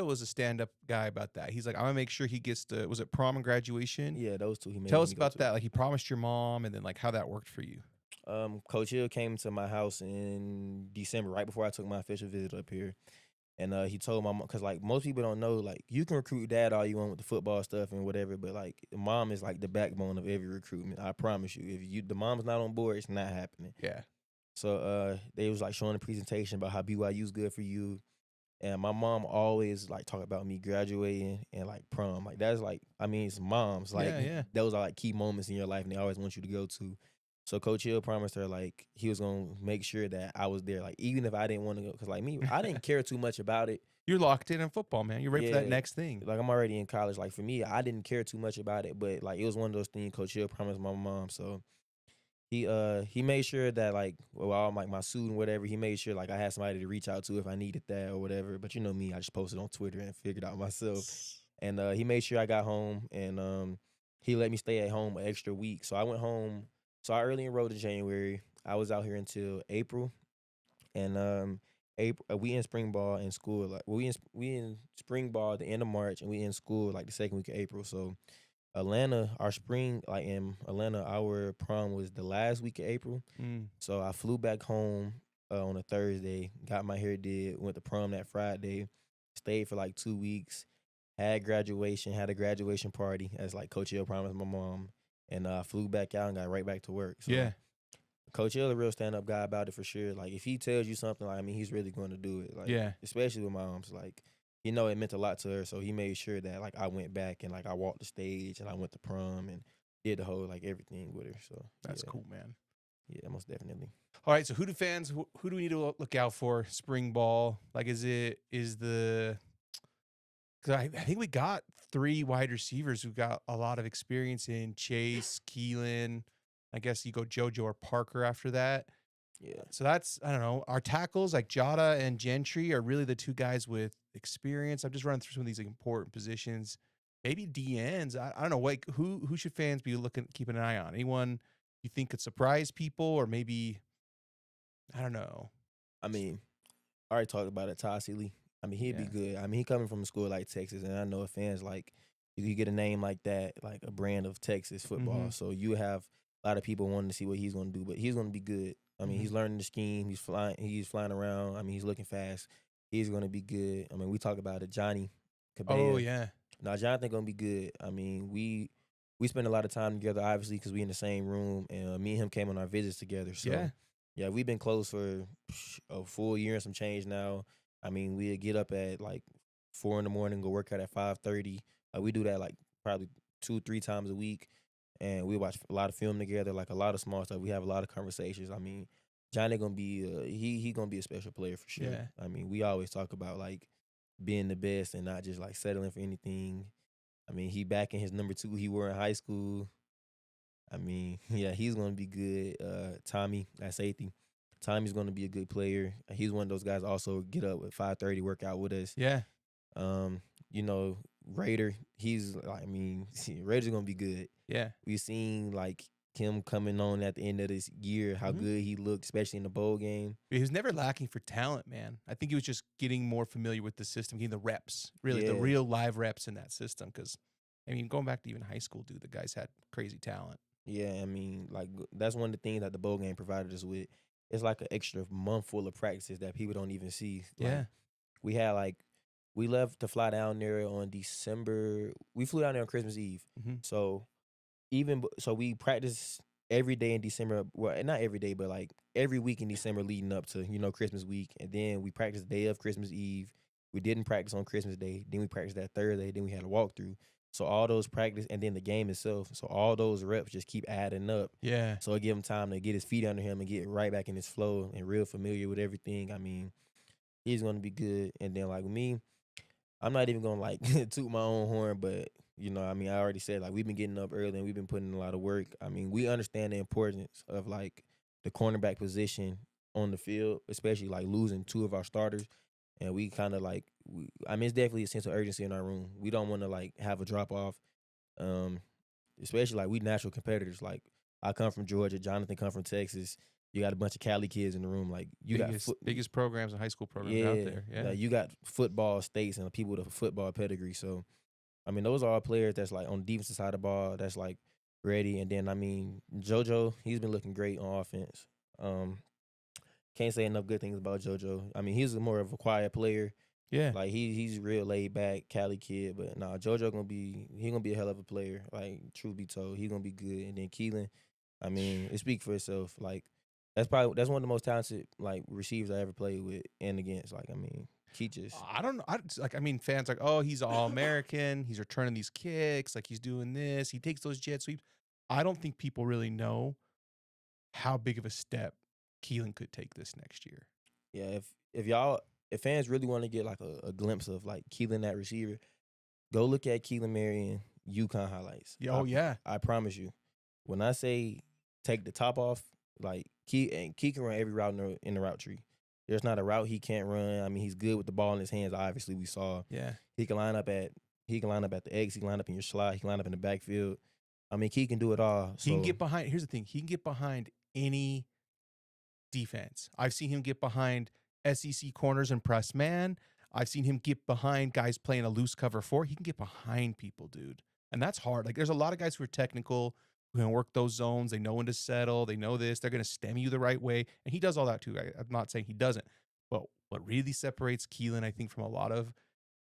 was a stand-up guy about that. He's like, I'm gonna make sure he gets to was it prom and graduation? Yeah, those two he made Tell me us go about to. that. Like he promised your mom and then like how that worked for you. Coach Hill came to my house in December, right before I took my official visit up here. And he told my mom, because like most people don't know, like you can recruit dad all you want with the football stuff and whatever, but like mom is like the backbone of every recruitment. I promise you, if the mom's not on board, it's not happening. Yeah. So they was like showing a presentation about how BYU's good for you. And my mom always like talk about me graduating and like prom. Like that's like I mean it's moms. Like Yeah. those are like key moments in your life and they always want you to go to. So Coach Hill promised her like he was gonna make sure that I was there. Like even if I didn't want to go, because like me, I didn't care too much about it. You're locked in football, man. You're ready for that Yeah. next thing. Like I'm already in college. Like for me, I didn't care too much about it, but like it was one of those things Coach Hill promised my mom. So he made sure that like all like my suit and whatever, he made sure like I had somebody to reach out to if I needed that or whatever. But you know me, I just posted on Twitter and figured out myself. And he made sure I got home and he let me stay at home an extra week. So I went home. So I early enrolled in January. I was out here until April. And April we in spring ball in school. Like we in spring ball at the end of March and we in school like the second week of April. So Atlanta, our spring, like in Atlanta, our prom was the last week of April. Mm. So I flew back home on a Thursday, got my hair did, went to prom that Friday, stayed for like 2 weeks. had graduation, had a graduation party as like Coach Hill promised my mom, and flew back out and got right back to work. So Yeah. Coach Hill a real stand up guy about it for sure. Like if he tells you something, like, I mean, he's really going to do it. Like Yeah. especially with my moms, like it meant a lot to her, so he made sure that like I went back and like I walked the stage and I went to prom and did the whole like everything with her. So That's yeah, cool, man. yeah, most definitely. All right, so who do we need to look out for spring ball? Like, is the because I think we got 3 wide receivers who got a lot of experience in Chase, Keelan. I guess you go JoJo or Parker after that. Yeah, So that's, I don't know. Our tackles like Jada and Gentry are really the 2 guys with experience. I'm just running through some of these like, important positions. Maybe DNs. I don't know. Like who should fans be keeping an eye on? Anyone you think could surprise people, or maybe I don't know. I mean, I already talked about it. Todd Sealy. I mean, he'd be Yeah. good. I mean, he coming from a school like Texas, and I know if fans like you get a name like that, like a brand of Texas football. Mm-hmm. So you have a lot of people wanting to see what he's going to do, but he's going to be good. I mean, Mhm. he's learning the scheme. He's flying. He's flying around. I mean, he's looking fast. He's going to be good. I mean, we talk about it. Johnny Oh Cabea. yeah. Now, Jonathan going to be good. I mean, we spend a lot of time together, obviously, because we in the same room, and me and him came on our visits together. So Yeah. yeah, we've been close for a full year and some change now. I mean, we get up at like 4 in the morning, go work out at 5:30. We do that like probably 2-3 times a week, and we watch a lot of film together, like a lot of small stuff. We have a lot of conversations. I mean, Johnny gonna be he gonna be a special player for sure. Yeah. I mean, we always talk about like being the best and not just like settling for anything. I mean, he back in his number 2 he wore in high school. I mean, yeah, he's gonna be good. Tommy at safety. Tommy's gonna be a good player. He's one of those guys also get up at 5:30, work out with us. Yeah. Um, Raider, I mean, Raider's gonna be good. Yeah. We've seen like him coming on at the end of this year, how Mhm. good he looked, especially in the bowl game. He was never lacking for talent, man. I think he was just getting more familiar with the system, getting the reps, really the Yeah. real live reps in that system. Because, I mean, going back to even high school, dude, the guys had crazy talent. Yeah, I mean, like that's one of the things that the bowl game provided us with. It's like an extra month full of practices that people don't even see. Yeah. Like we had like we left to fly down there on December. We flew down there on Christmas Eve. Mhm. So so we practiced every day in December. Well, not every day, but like every week in December leading up to Christmas week, and then we practiced the day of Christmas Eve. We didn't practice on Christmas Day. Then we practiced that Thursday. Then we had a walkthrough. So all those practice and then the game itself. So all those reps just keep adding up. Yeah. So it give him time to get his feet under him and get right back in his flow and real familiar with everything. I mean, he's gonna be good. And then like me, I'm not even gonna like toot my own horn, but I mean, I already said like we've been getting up early and we've been putting in a lot of work. I mean, we understand the importance of like the cornerback position on the field, especially like losing 2 of our starters. And we kind of like, I mean, it's definitely a sense of urgency in our room. We don't want to like have a drop off, um, especially like we natural competitors. Like I come from Georgia, Jonathan come from Texas. You got a bunch of Cali kids in the room. Like you got biggest programs and high school programs yeah, out there. Yeah. like you got football states and people with a football pedigree. So I mean, those are all players that's like on the defensive side of the ball that's like ready. And then I mean, JoJo, he's been looking great on offense. Can't say enough good things about JoJo. I mean, he's more of a quiet player. Yeah. Like he's real laid back, Cali kid. But nah, JoJo gonna be a hell of a player. Like truth be told, he's gonna be good. And then Keelan, I mean, it speaks for itself. Like that's one of the most talented like receivers I ever played with and against. Like I mean, he just I don't know. I mean, fans like, oh, he's all American. He's returning these kicks. Like he's doing this. He takes those jet sweeps. I don't think people really know how big of a step Keelan could take this next year. yeah. If fans really want to get like a glimpse of like Keelan that receiver, go look at Keelan Marion UConn highlights. Yeah, oh yeah. I promise you. When I say take the top off, like Key can run every route in the route tree. There's not a route he can't run. I mean, he's good with the ball in his hands. Obviously, we saw. Yeah. He can line up at the X. He can line up in your slot. He can line up in the backfield. I mean, Key can do it all. So He can get behind. Here's the thing. He can get behind any defense. I've seen him get behind SEC corners and press man. I've seen him get behind guys playing a loose cover 4. He can get behind people, dude. And that's hard. Like there's a lot of guys who are technical, who can work those zones. They know when to settle. They know this. They're going to stem you the right way. And he does all that too. I'm not saying he doesn't. But what really separates Keelan, I think, from a lot of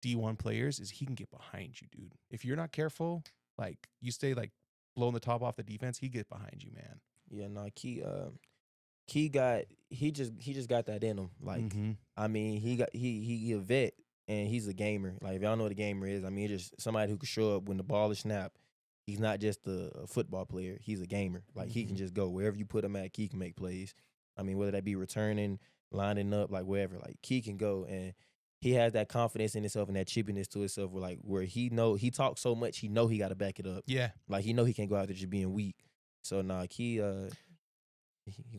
D1 players is he can get behind you, dude. If you're not careful, like you stay like blowing the top off the defense, he get behind you, man. Yeah, no, he just got that in him. Like, Mm-hmm. I mean, he a vet and he's a gamer. Like, if y'all know what a gamer is, I mean, just somebody who can show up when the ball is snapped. He's not just a football player. He's a gamer. Like, he can just go wherever you put him at. He can make plays. I mean, whether that be returning, lining up, like wherever. Like, he can go, and he has that confidence in himself and that chippiness to himself. Where he talks so much, he got to back it up. Yeah. Like, he can't go out there just being weak. So nah, he gonna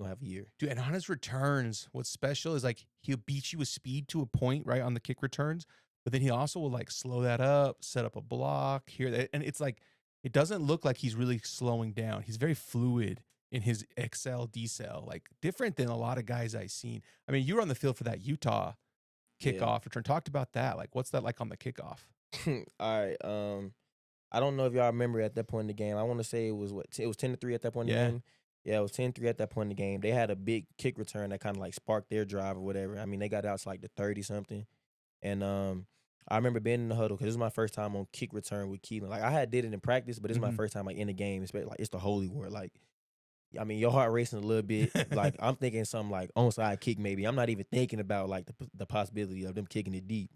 have a year. Dude, and on his returns, what's special is like he'll beat you with speed to a point, right, on the kick returns, but then he also will like slow that up, set up a block here, and it's like it doesn't look like he's really slowing down. He's very fluid in his excel decel, like different than a lot of guys I've seen. I mean, you were on the field for that Utah kickoff return. Talked about that. Like, what's that like on the kickoff? All right. I don't know if y'all remember at that point in the game. I want to say it was 10-3 at that point in the game. Yeah, it was 10-3 at that point in the game. They had a big kick return that kind of like sparked their drive or whatever. I mean, they got out to like the 30 something, and I remember being in the huddle because this was my first time on kick return with Keelan. Like, I had did it in practice, but this is my first time like in the game. Especially like it's the holy war. Like, I mean, your heart racing a little bit. Like, I'm thinking something like onside kick maybe. I'm not even thinking about like the possibility of them kicking it deep.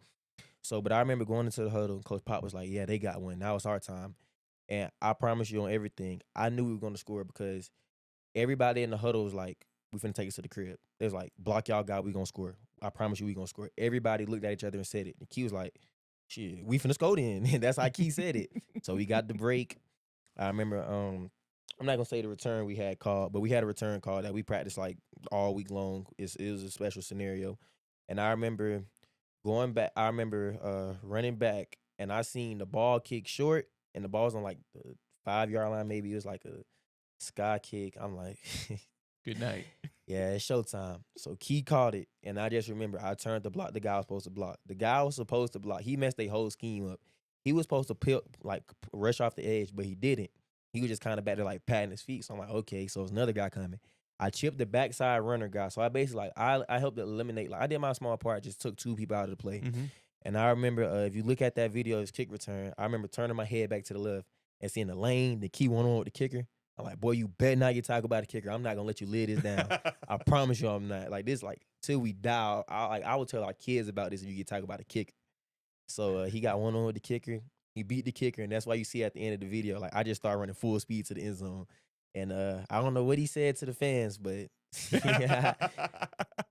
So, but I remember going into the huddle and Coach Pop was like, "Yeah, they got one. Now it's our time." And I promise you on everything, I knew we were going to score because everybody in the huddle was like, "We finna take it to the crib." It was like, "Block y'all guy, we gonna score. I promise you we gonna score." Everybody looked at each other and said it. And Key was like, "Shit, we finna score then." And that's how Key said it. So we got the break. I remember, I'm not gonna say the return we had called, but we had a return call that we practiced like all week long. It was a special scenario. And I remember going back, running back, and I seen the ball kick short, and the ball's on like the 5-yard line, maybe. It was like a sky kick. I'm like, good night. Yeah, it's showtime. So Key caught it, and I just remember I turned to block the guy I was supposed to block. The guy I was supposed to block, he messed their whole scheme up. He was supposed to rush off the edge, but he didn't. He was just kind of back there like patting his feet. So I'm like, okay, so it's another guy coming. I chipped the backside runner guy. So I basically I helped eliminate. Like, I did my small part, just took 2 people out of the play. And I remember if you look at that video of his kick return, I remember turning my head back to the left and seeing the lane, the Key one-on-one with the kicker. I'm like, boy, you better not get tackled by the kicker. I'm not gonna let you live this down. I promise you, I'm not. Like, this, like, till we die. I will tell our kids about this if you get tackled by the kicker. So he got one on with the kicker. He beat the kicker, and that's why you see at the end of the video, like, I just started running full speed to the end zone. And I don't know what he said to the fans, but if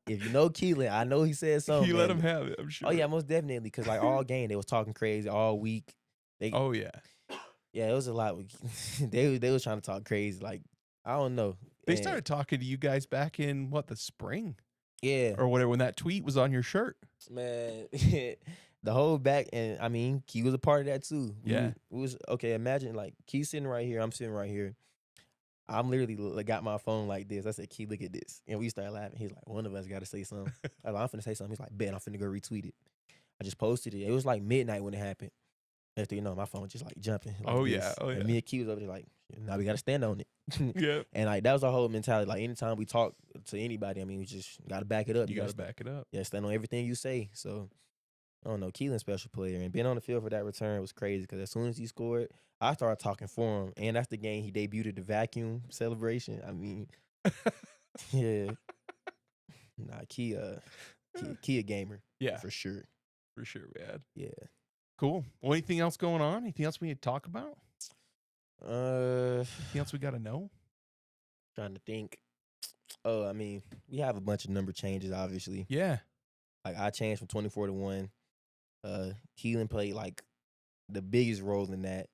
you know Keelan, I know he said something. He let him have it, I'm sure. Oh yeah, most definitely. Because like all game they was talking crazy all week. Oh yeah. Yeah, it was a lot. They was trying to talk crazy. Like, I don't know. They started talking to you guys back in the spring? Yeah. Or whatever, when that tweet was on your shirt. Man, the whole back, and I mean, Key was a part of that too. Yeah. We was okay. Imagine like Key sitting right here, I'm sitting right here. I'm literally got my phone like this. I said, "Key, look at this," and we started laughing. He's like, "One of us got to say something." I was like, "I'm finna say something." He's like, "Bet, I'm finna go retweet it." I just posted it. It was like midnight when it happened. After my phone was just like jumping. Like Oh this. yeah. Oh yeah. And me and Key was over there like, now we got to stand on it. Yeah. And like that was our whole mentality. Like anytime we talk to anybody, I mean, we just got to back it up. You got to back it up. Yeah, stand on everything you say. So I don't know. Keelan's special player, and being on the field for that return was crazy because as soon as he scored, I started talking for him, and that's the game he debuted the vacuum celebration. I mean, yeah, nah, Key a gamer, Yeah, for sure, man. Yeah, cool. Well, anything else going on? Anything else we need to talk about? Anything else we got to know? Trying to think. Oh, I mean, we have a bunch of number changes, obviously. Yeah, like I changed from 24 to 1. Keelan played like the biggest role in that.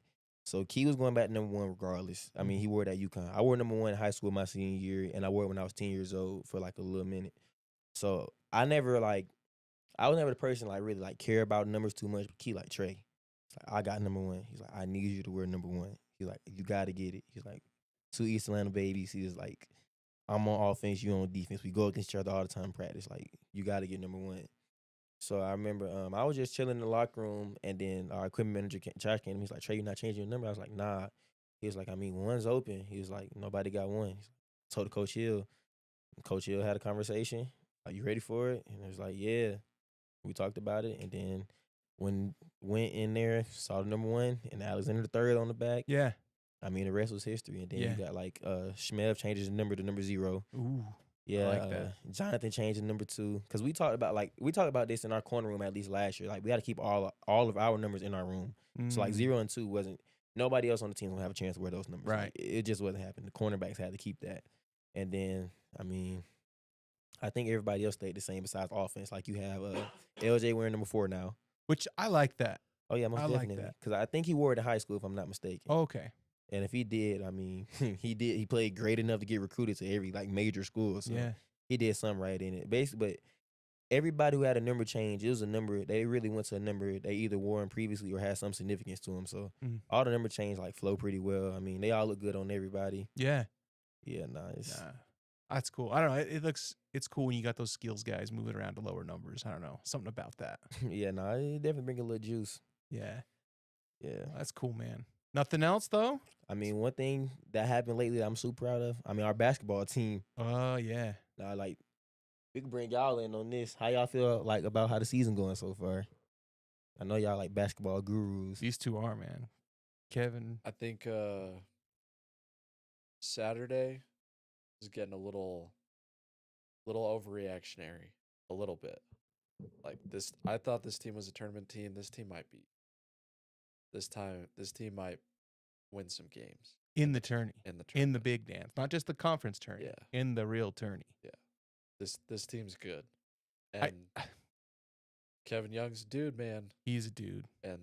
So Key was going back to number 1 regardless. I mean, he wore it at UConn. I wore number 1 in high school my senior year, and I wore it when I was 10 years old for like a little minute. So I was never the person like really like care about numbers too much. But Key like, Trey, it's like, I got number 1. He's like, I need you to wear number 1. He's like, you got to get it. He's like, 2 East Atlanta babies. He's like, I'm on offense, you on defense. We go against each other all the time in practice. Like, you got to get number 1. So I remember I was just chilling in the locker room, and then our equipment manager, Josh, came to me. He's like, Trey, you're not changing your number? I was like, nah. He was like, I mean, 1's open. He was like, nobody got 1. He told Coach Hill. Coach Hill had a conversation. Are you ready for it? And I was like, yeah. We talked about it, and then when went in there, saw the number 1 and Alexander the third on the back. Yeah. I mean, the rest was history. And then Yeah. you got like Shmev changes the number to number 0. Ooh. Yeah, I like that. Jonathan changed the number 2 because we talked about this in our corner room at least last year. Like we got to keep all of our numbers in our room. So like 0 and 2 wasn't nobody else on the team gonna have a chance to wear those numbers. Right. Like, it just wasn't happening. The cornerbacks had to keep that. And then I mean, I think everybody else stayed the same besides offense. Like you have LJ wearing number 4 now. Which I like that. Oh yeah, most I like definitely. that. Because I think he wore it in high school if I'm not mistaken. Oh, okay. And if he did, I mean, he did. He played great enough to get recruited to every like major school. So Yeah. he did something right in it. Basically, but everybody who had a number change, it was a number. They really went to a number they either wore previously or had some significance to them. So all the number change like flow pretty well. I mean, they all look good on everybody. Yeah. Yeah, nice. Nah, that's cool. I don't know. It's cool when you got those skills guys moving around to lower numbers. I don't know. Something about that. Yeah, it definitely bring a little juice. Yeah. Yeah. That's cool, man. Nothing else though? I mean, one thing that happened lately that I'm super proud of. I mean, our basketball team. Oh, yeah. Like we can bring y'all in on this. How y'all feel like about how the season going so far? I know y'all like basketball gurus. These two are, man. Kevin. I think Saturday is getting a little overreactionary, a little bit. Like this, I thought this team was a tournament team. This team might be. This team might win some games In the tourney. in the In tournament. the big dance. Not just the conference tourney. Yeah. In the real tourney. This team's good, and Kevin Young's a dude, man, He's a dude. and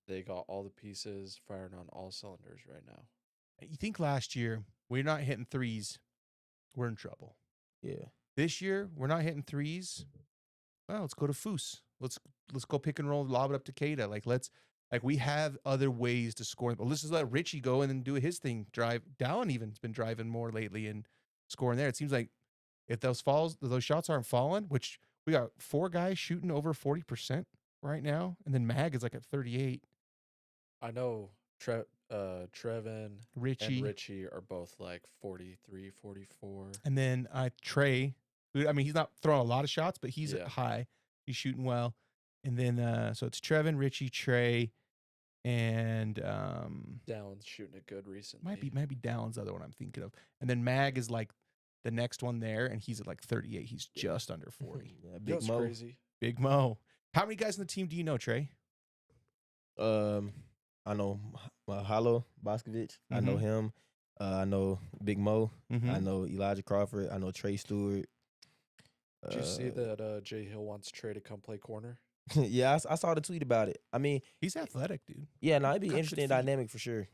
they got all the pieces firing on all cylinders right now. You think last year we're not hitting threes, we're in trouble. Yeah. This year we're not hitting threes. Well, let's go to Foose. Let's go pick and roll, lob it up to Kada. Like we have other ways to score. But let's just let Richie go and then do his thing. Drive. Dallin even's been driving more lately and scoring there. It seems like if those shots aren't falling, which we got 4 guys shooting over 40% right now, and then Mag is like at 38. I know Trevin Richie. and Richie are both like 43, 44. And then Trey, I mean, he's not throwing a lot of shots, but he's Yeah. high. He's shooting well. And then, so it's Trevin, Richie, Trey, and Dallon's shooting it good recently. might be Dallon's the other one I'm thinking of. And then Mag is like the next one there, and he's at like 38. He's just under 40. Yeah, You know Big what's Mo. crazy? Big Mo. How many guys on the team do you know, Trey? I know Halo Boscovich. I know Mhm. him. I know Big Mo. Mhm. I know Elijah Crawford. I know Trey Stewart. Did you see that Jay Hill wants Trey to come play corner? Yeah, I saw the tweet about it. I mean, He's athletic, dude. yeah, no, it'd be Got good interesting feet. dynamic for sure.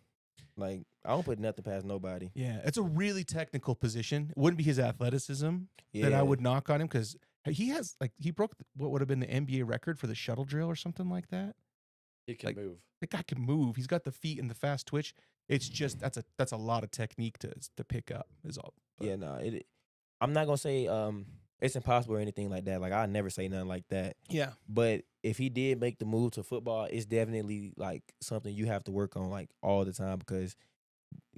Like, I don't put nothing past nobody. Yeah, it's a really technical position. It wouldn't be his athleticism Yeah, that I would knock on him because he has he broke what would have been the NBA record for the shuttle drill or something like that. He can Like- move. The guy can move. He's got the feet and the fast twitch. It's just that's a lot of technique to pick up. Is all. But Yeah, no, I'm not gonna say it's impossible or anything like that. Like, I never say nothing like that. yeah, But if he did make the move to football, it's definitely like something you have to work on like all the time, because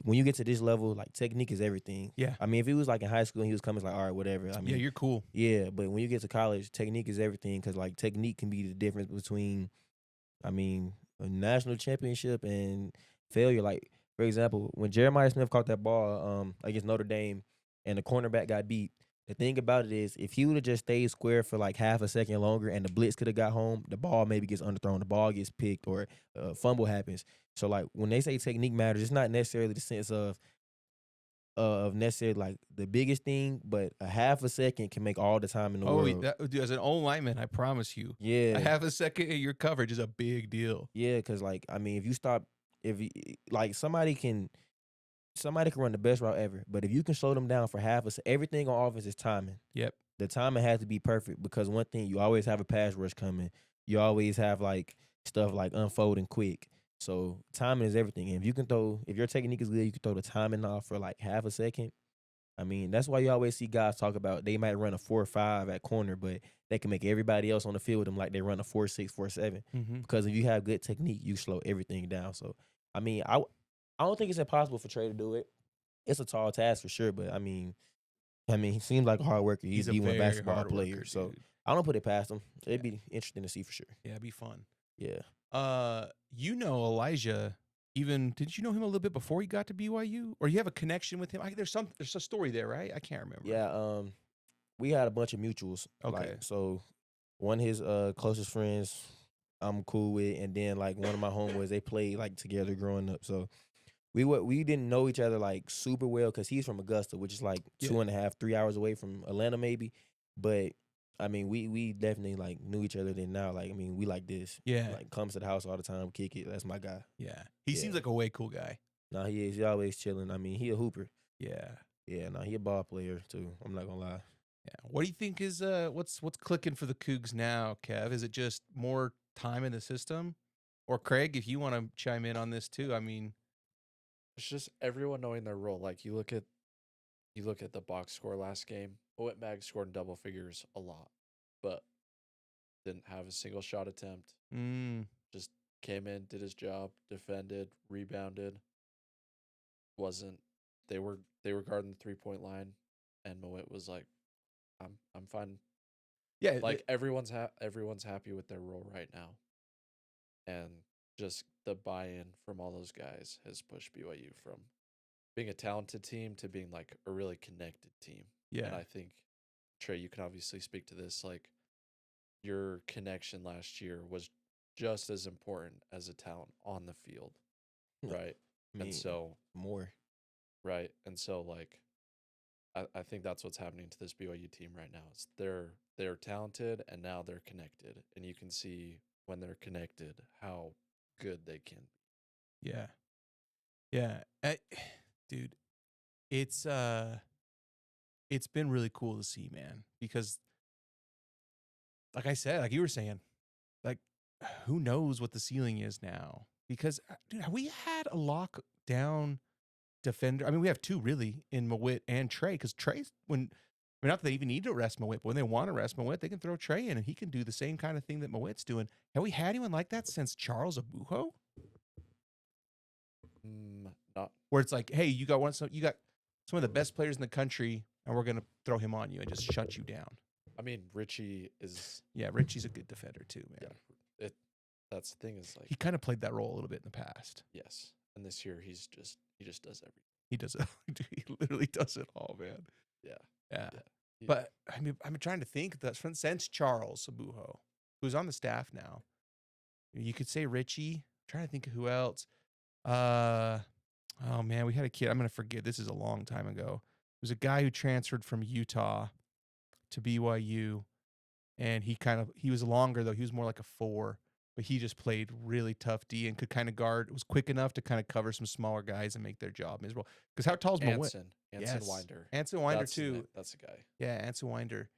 when you get to this level, like, technique is everything. Yeah. I mean, if he was like in high school and he was coming, it's like, all right, whatever. I mean, yeah, you're cool. yeah, but when you get to college, technique is everything, because like technique can be the difference between, I mean, a national championship and failure. Like, for example, when Jeremiah Smith caught that ball against Notre Dame and the cornerback got beat, the thing about it is, if he would have just stayed square for like half a second longer and the blitz could have got home, the ball maybe gets underthrown, the ball gets picked, or fumble happens. So like when they say technique matters, it's not necessarily the sense of necessarily like the biggest thing, but a half a second can make all the time in the world. Dude, as an old lineman, I promise you, Yeah, a half a second in your coverage is a big deal. yeah, because like, I mean, if you stop, like, somebody can run the best route ever, but if you can slow them down for half a second, everything on offense is timing. Yep. The timing has to be perfect, because one thing, you always have a pass rush coming. You always have like stuff like unfolding quick. So timing is everything. And if your technique is good, you can throw the timing off for like half a second. I mean, that's why you always see guys talk about they might run a 4.5 at corner, but they can make everybody else on the field them like they run a 4.6, 4.7. Mm-hmm. Because if you have good technique, you slow everything down. So I mean, I don't think it's impossible for Trey to do it. It's a tall task for sure, but I mean, he seems like a hard worker. He's a D1 basketball player, so I don't put it past him. It'd be interesting to see for sure. Yeah, it'd be fun. Yeah. You know Elijah. Even did you know him a little bit before he got to BYU, or you have a connection with him? There's a story there, right? I can't remember. Yeah. We had a bunch of mutuals. Okay. Like, so one of his closest friends I'm cool with, and then like one of my homeboys, they played like together growing up. So we didn't know each other like super well because he's from Augusta, which is like Yeah. 2.5, 3 hours away from Atlanta maybe. But I mean, we definitely like knew each other then now. Like, I mean, we like this. Yeah. Like, comes to the house all the time, kick it. That's my guy. Yeah. He seems Yeah. like a way cool guy. Nah, he is. He always chilling. I mean, he a hooper. Yeah. Yeah, nah, he a ball player too. I'm not gonna lie. Yeah. What do you think is what's clicking for the Cougs now, Kev? Is it just more time in the system? Or Craig, if you want to chime in on this too, I mean, It's just everyone knowing their role. Like you look at the box score last game. Moet Mag scored in double figures a lot, but didn't have a single shot attempt. Just came in, did his job, defended, rebounded. They were guarding the 3-point line, and Moet was like, I'm fine. yeah, Like everyone's happy with their role right now, and just the buy-in from all those guys has pushed BYU from being a talented team to being like a really connected team. yeah. And I think, Trey, you can obviously speak to this. Like your connection last year was just as important as a talent on the field, Yeah. right? I mean, And so, more. right, and so like, I think that's what's happening to this BYU team right now. Is they're talented and now they're connected, and you can see when they're connected how good they can be. Yeah. Yeah. Dude, it's been really cool to see, man, because like I said, like you were saying, like who knows what the ceiling is now? Because dude, have we had a lockdown defender? I mean, we have two really in Moet and Tre, because Tre's not that they even need to rest Moet, but when they want to rest Moet, they can throw Tre in and he can do the same kind of thing that Moet's doing. Have we had anyone like that since Charles Abuho? Not Where it's like, hey, you got some of the best players in the country, and we're gonna throw him on you and just shut you down. I mean, Richie is Richie's a good defender too, man. yeah. That's the thing is like He kind of played that role a little bit in the past. yes, and this year he just does everything. He does it. Dude, he literally does it all, man. Yeah. Yeah. He- But I mean, I'm trying to think that since Charles Abuho, who's on the staff now, you could say Richie. I'm trying to think of who else. Oh man, we had a kid. I'm gonna forget. This is a long time ago. It was a guy who transferred from Utah to BYU, and he was longer though. He was more like a 4, but he just played really tough D and could kind of guard. Was quick enough to kind of cover some smaller guys and make their job miserable. Because how tall's Moet? Anson Winder. Anson Winder That's his too. name. That's the guy. Yeah, Anson Winder.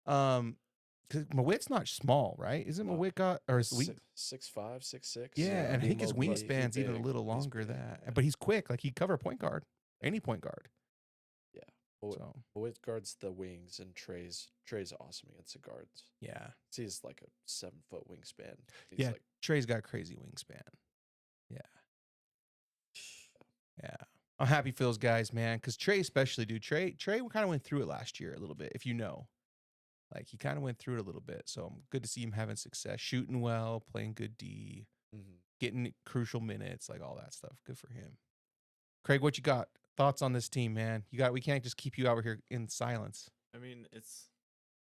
Because Moet's not small, right? Isn't No. Moet got or is we? 6'5", 6'6". Yeah, and I big think his Mo- he's wingspan's even a big. little He's longer big. that. Yeah. But he's quick. Like he'd cover a point guard, any point guard. Yeah. Moet So guards the wings, and Tre's awesome against the guards. yeah, He's like a 7-foot wingspan. He's Yeah. like, Tre's got crazy wingspan. Yeah. I'm happy for those guys, man. Because Tre especially, dude. Tre kind of went through it last year a little bit, if you know. Like he kind of went through it a little bit. So I'm good to see him having success, shooting well, playing good D, getting crucial minutes, like all that stuff. Good for him. Craig, what you got? Thoughts on this team, man? We can't just keep you out here in silence. I mean,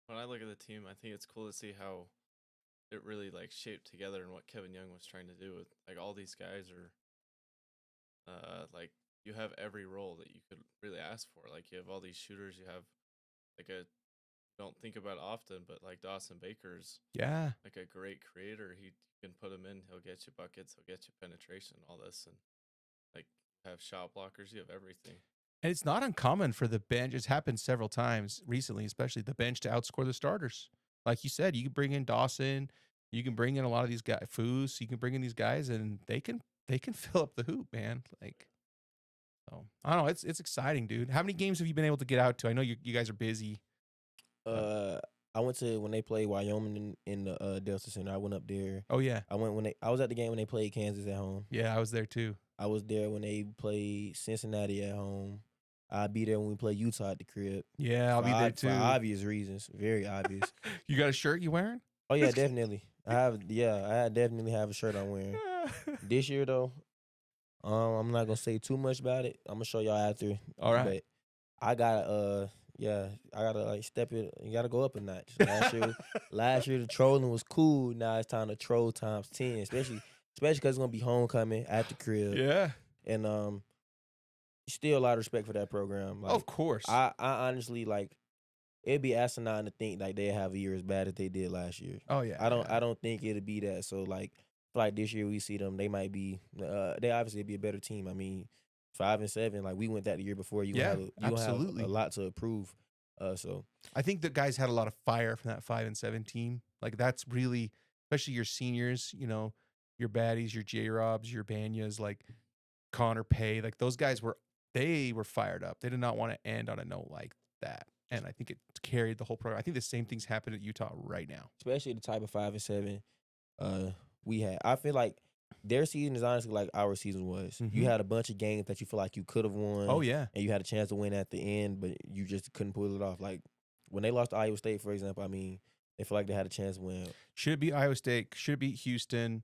when I look at the team, I think it's cool to see how it really like shaped together and what Kevin Young was trying to do with like all these guys are like you have every role that you could really ask for. Like you have all these shooters, you have like don't think about it often, but like Dawson Baker's Yeah. like a great creator. He can put him in, he'll get you buckets, he'll get you penetration, all this, and like have shot blockers, you have everything. And it's not uncommon for the bench. It's happened several times recently, especially the bench to outscore the starters. Like you said, you can bring in Dawson, you can bring in a lot of these guys, Foos, you can bring in these guys, and they can fill up the hoop, man. Like, so I don't know. It's exciting, dude. How many games have you been able to get out to? I know you guys are busy. I went to when they played Wyoming in the Delta Center. I went up there. Oh yeah, I was at the game when they played Kansas at home. yeah, I was there too. I was there when they played Cincinnati at home. I'll be there when we play Utah at the crib. Yeah, I'll be there too. For obvious reasons, very obvious. You got a shirt you wearing? Oh yeah, definitely. I definitely have a shirt I'm wearing. This year though, I'm not gonna say too much about it. I'm gonna show y'all after. All right. But I gotta I gotta like step it. You gotta go up a notch. Last year the trolling was cool. Now it's time to troll times 10, especially because it's gonna be homecoming at the crib, Yeah. and still a lot of respect for that program. Like, Of course. I honestly like it'd be asinine to think like they have a year as bad as they did last year. Oh yeah. I don't think it'll be that. So like this year we see them, they might be they obviously be a better team. I mean, 5-7, like we went that the year before. You Yeah, gonna have absolutely. a lot to approve. So I think the guys had a lot of fire from that 5-7 team. Like that's really, especially your seniors, you know, your baddies, your J Robs, your Banyas, like Connor Pay, like those guys they were fired up. They did not want to end on a note like that. And I think it carried the whole program. I think the same things happen at Utah right now. especially the type of 5-7 we had. I feel like their season is honestly like our season was. You Mhm. had a bunch of games that you feel like you could have won. Oh yeah. And you had a chance to win at the end, but you just couldn't pull it off. Like when they lost to Iowa State, for example, I mean, they feel like they had a chance to win. Should it be Iowa State? Should it be Houston?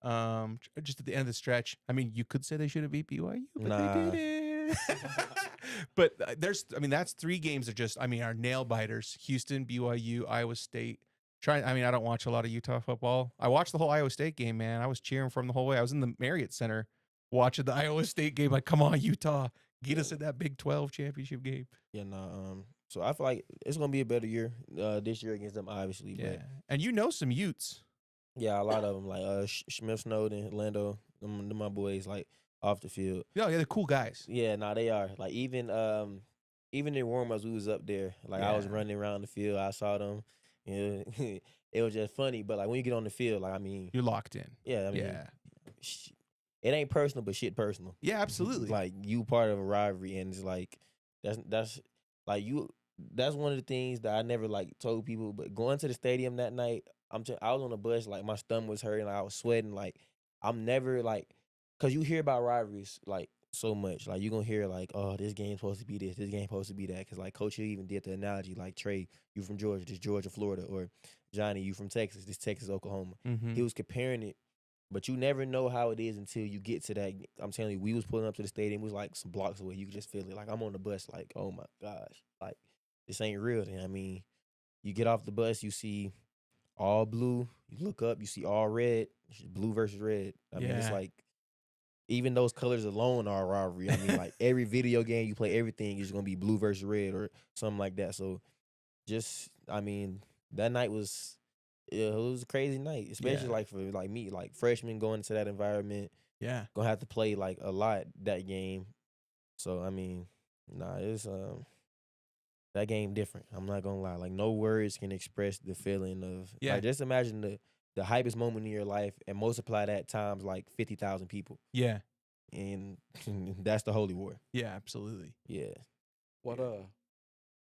Just at the end of the stretch. I mean, you could say they should have beat BYU, but Nah. they didn't. But that's 3 games that just, are nail biters. Houston, BYU, Iowa State. I don't watch a lot of Utah football. I watched the whole Iowa State game, man. I was cheering from the whole way. I was in the Marriott Center watching the Iowa State game. Like, come on, Utah, get us in that Big 12 championship game. Yeah, no. So I feel like it's gonna be a better year this year against them, obviously. Yeah, But and you know some Utes. yeah, a lot of them like Smith, Snowden, Lando, them my boys like off the field. Yeah, they're cool guys. Yeah, no, they are. Like even in warm-ups, we was up there. Like I was Yeah. running around the field. I saw them. You know, it was just funny. But like when you get on the field, like I mean, You're locked in. yeah, I mean, Yeah. it ain't personal, but shit personal. Yeah, absolutely. Like you part of a rivalry, and it's like that's like you. That's one of the things that I never like told people. But going to the stadium that night, I was on the bus, like my stomach was hurting, like, I was sweating. Like I'm never like, cause you hear about rivalries like so much. Like you gonna hear like, oh, this game's supposed to be this game's supposed to be that. Cause like Coach Hill even did the analogy, like Trey, you from Georgia, this Georgia, Florida, or Johnny, you from Texas, this Texas, Oklahoma. Mhm. He was comparing it. But you never know how it is until you get to that. I'm telling you, we was pulling up to the stadium. It was like some blocks away. You could just feel it. Like I'm on the bus. Like, oh my gosh, like this ain't real. Then I mean, you get off the bus, you see all blue. You look up, you see all red. It's just blue versus red. I mean, it's Yeah. like even those colors alone are a rivalry. I mean, like every video game you play, everything is gonna be blue versus red or something like that. So, I mean, that night was. Yeah, it was a crazy night, especially Yeah. like for like me, like freshmen going into that environment, Yeah. gonna have to play like a lot that game. So I mean, nah, it's that game different. I'm not gonna lie. Like no words can express the feeling of Yeah. like just imagine the hypest moment in your life and multiply that times like 50,000 people, Yeah. and that's the holy war. Yeah, absolutely. Yeah. What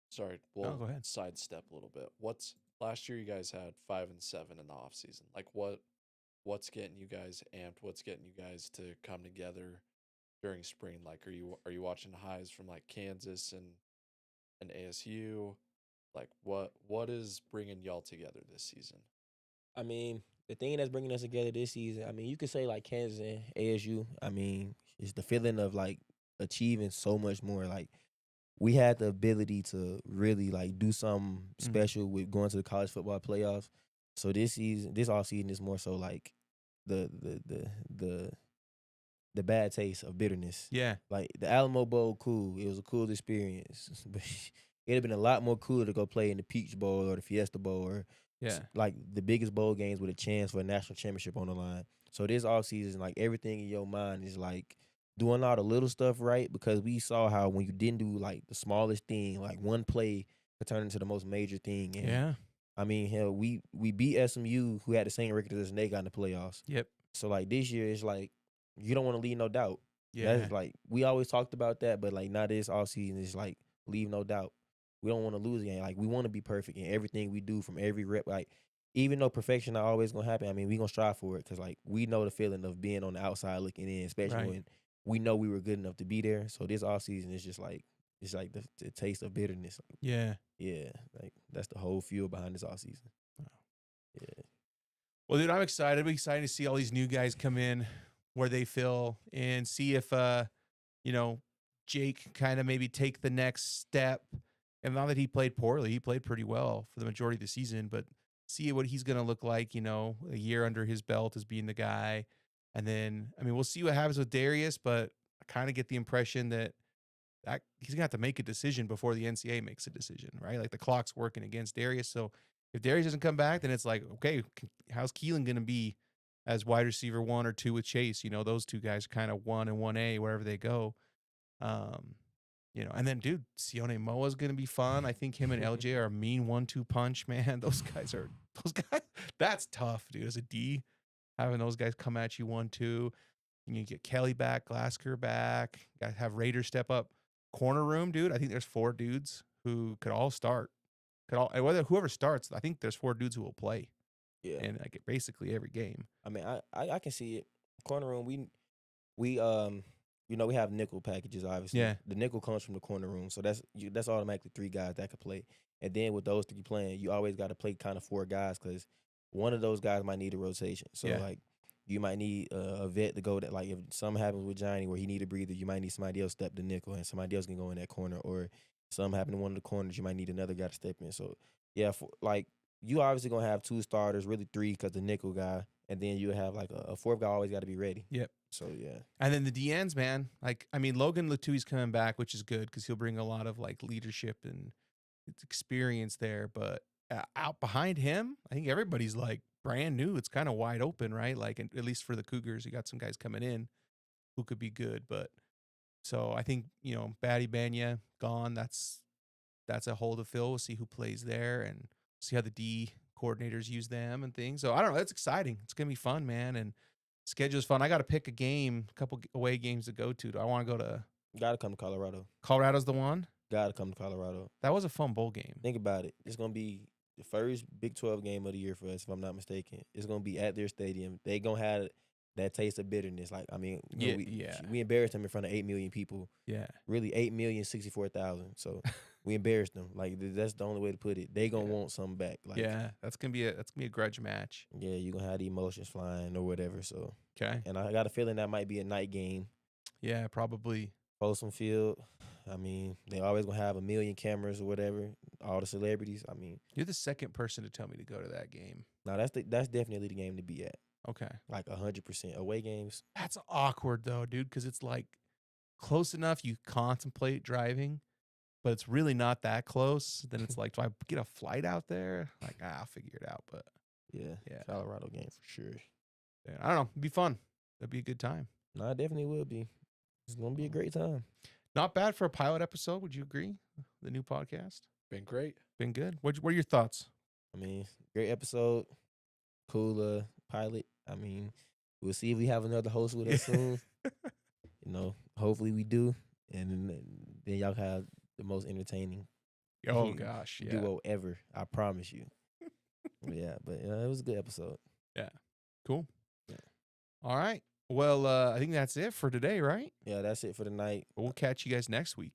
sorry, we'll go ahead. sidestep a little bit. What's last year you guys had 5-7 in the off season? Like what's getting you guys amped? What's getting you guys to come together during spring? Like are you watching highs from like Kansas and ASU? Like what is bringing y'all together this season? I mean, the thing that's bringing us together this season, I mean, you could say like Kansas and ASU. I mean, it's the feeling of like achieving so much more. Like we had the ability to really like do something special with going to the college football playoffs. So this off season is more so like the the bad taste of bitterness. Yeah. Like the Alamo Bowl, cool. It was a cool experience, but it'd have been a lot more cooler to go play in the Peach Bowl or the Fiesta Bowl or Yeah. like the biggest bowl games with a chance for a national championship on the line. So this off season, like everything in your mind is like doing all the little stuff right, because we saw how when you didn't do like the smallest thing, like one play could turn into the most major thing. And Yeah. I mean, hell, we beat SMU, who had the same record as us, and they got in the playoffs. Yep. So like this year, it's like you don't want to leave no doubt. Yeah. That's like we always talked about that, but like not this off season. It's like leave no doubt. We don't want to lose again. Like we want to be perfect in everything we do from every rep. Like even though perfection not always gonna happen, I mean we gonna strive for it because like we know the feeling of being on the outside looking in, especially Right. when we know we were good enough to be there. So this off season is just like it's like the taste of bitterness. Yeah. Yeah, like that's the whole fuel behind this off season. Wow. Yeah. Well, dude, I'm excited. I'm excited to see all these new guys come in where they feel and see if, Jake kind of maybe take the next step. And not that he played poorly, he played pretty well for the majority of the season, but see what he's going to look like, a year under his belt as being the guy. And then, we'll see what happens with Darius, but I kind of get the impression that he's going to have to make a decision before the NCAA makes a decision, right? Like the clock's working against Darius. So if Darius doesn't come back, then it's like, okay, how's Keelan going to be as wide receiver 1 or 2 with Chase? Those two guys kind of 1 and 1A wherever they go. And then, dude, Sione Moa is going to be fun. I think him and LJ are a mean 1-2 punch, man. Those guys, that's tough, dude. As a D, having those guys come at you 1-2. And you get Kelly back, Glasker back. Got to have Raiders step up. Corner room, dude. I think there's 4 dudes who could all start. Whoever starts, I think there's 4 dudes who will play. Yeah. And like basically every game. I can see it. Corner room, we have nickel packages, obviously. Yeah. The nickel comes from the corner room, so that's automatically 3 guys that could play. And then with those 3 playing, you always got to play kind of 4 guys because one of those guys might need a rotation. So like you might need a vet to go that, like if something happens with Johnny where he need a breather, you might need somebody else step the nickel and somebody else can go in that corner. Or something happen in one of the corners, you might need another guy to step in. So yeah, you obviously gonna have 2 starters, really 3 because the nickel guy, and then you have like a 4th guy always got to be ready. Yep. So yeah. And then the DNs, man. Logan Latui's coming back, which is good because he'll bring a lot of like leadership and experience there. But out behind him, I think everybody's like brand new. It's kind of wide open, right? Like at least for the Cougars, you got some guys coming in who could be good. But so I think Batty Banya gone. That's a hole to fill. We'll see who plays there and see how the D coordinators use them and things. So I don't know. That's exciting. It's gonna be fun, man. And schedule's fun. I got to pick a couple away games to go to. Do I want to go to? Got to come to Colorado. Colorado's the one? Got to come to Colorado. That was a fun bowl game. Think about it. It's going to be the first Big 12 game of the year for us, if I'm not mistaken. It's going to be at their stadium. They going to have that taste of bitterness. Like, we embarrassed them in front of 8 million people. Yeah. Really, 8,064,000. So we embarrassed them. Like, that's the only way to put it. They going to want something back. Like, yeah, that's gonna be a grudge match. Yeah, you're going to have the emotions flying or whatever. So okay. And I got a feeling that might be a night game. Yeah, probably. Folsom Field. They always going to have a million cameras or whatever. All the celebrities. You're the second person to tell me to go to that game. No, that's definitely the game to be at. Okay. Like 100% away games. That's awkward though, dude, because it's like close enough you contemplate driving, but it's really not that close. Then it's like, do I get a flight out there? Like, I'll figure it out. But yeah, Colorado game for sure. Yeah, I don't know. It'd be fun. It'd be a good time. No, it definitely will be. It's gonna be a great time. Not bad for a pilot episode. Would you agree? The new podcast Been great. been good. What are your thoughts? Great episode. Cool pilot. We'll see if we have another host with us soon. Hopefully we do, and then y'all have the most entertaining Oh gosh, yeah. duo ever. I promise you. But it was a good episode. Yeah, cool. Yeah. All right. Well, I think that's it for today, right? Yeah, that's it for tonight. We'll catch you guys next week.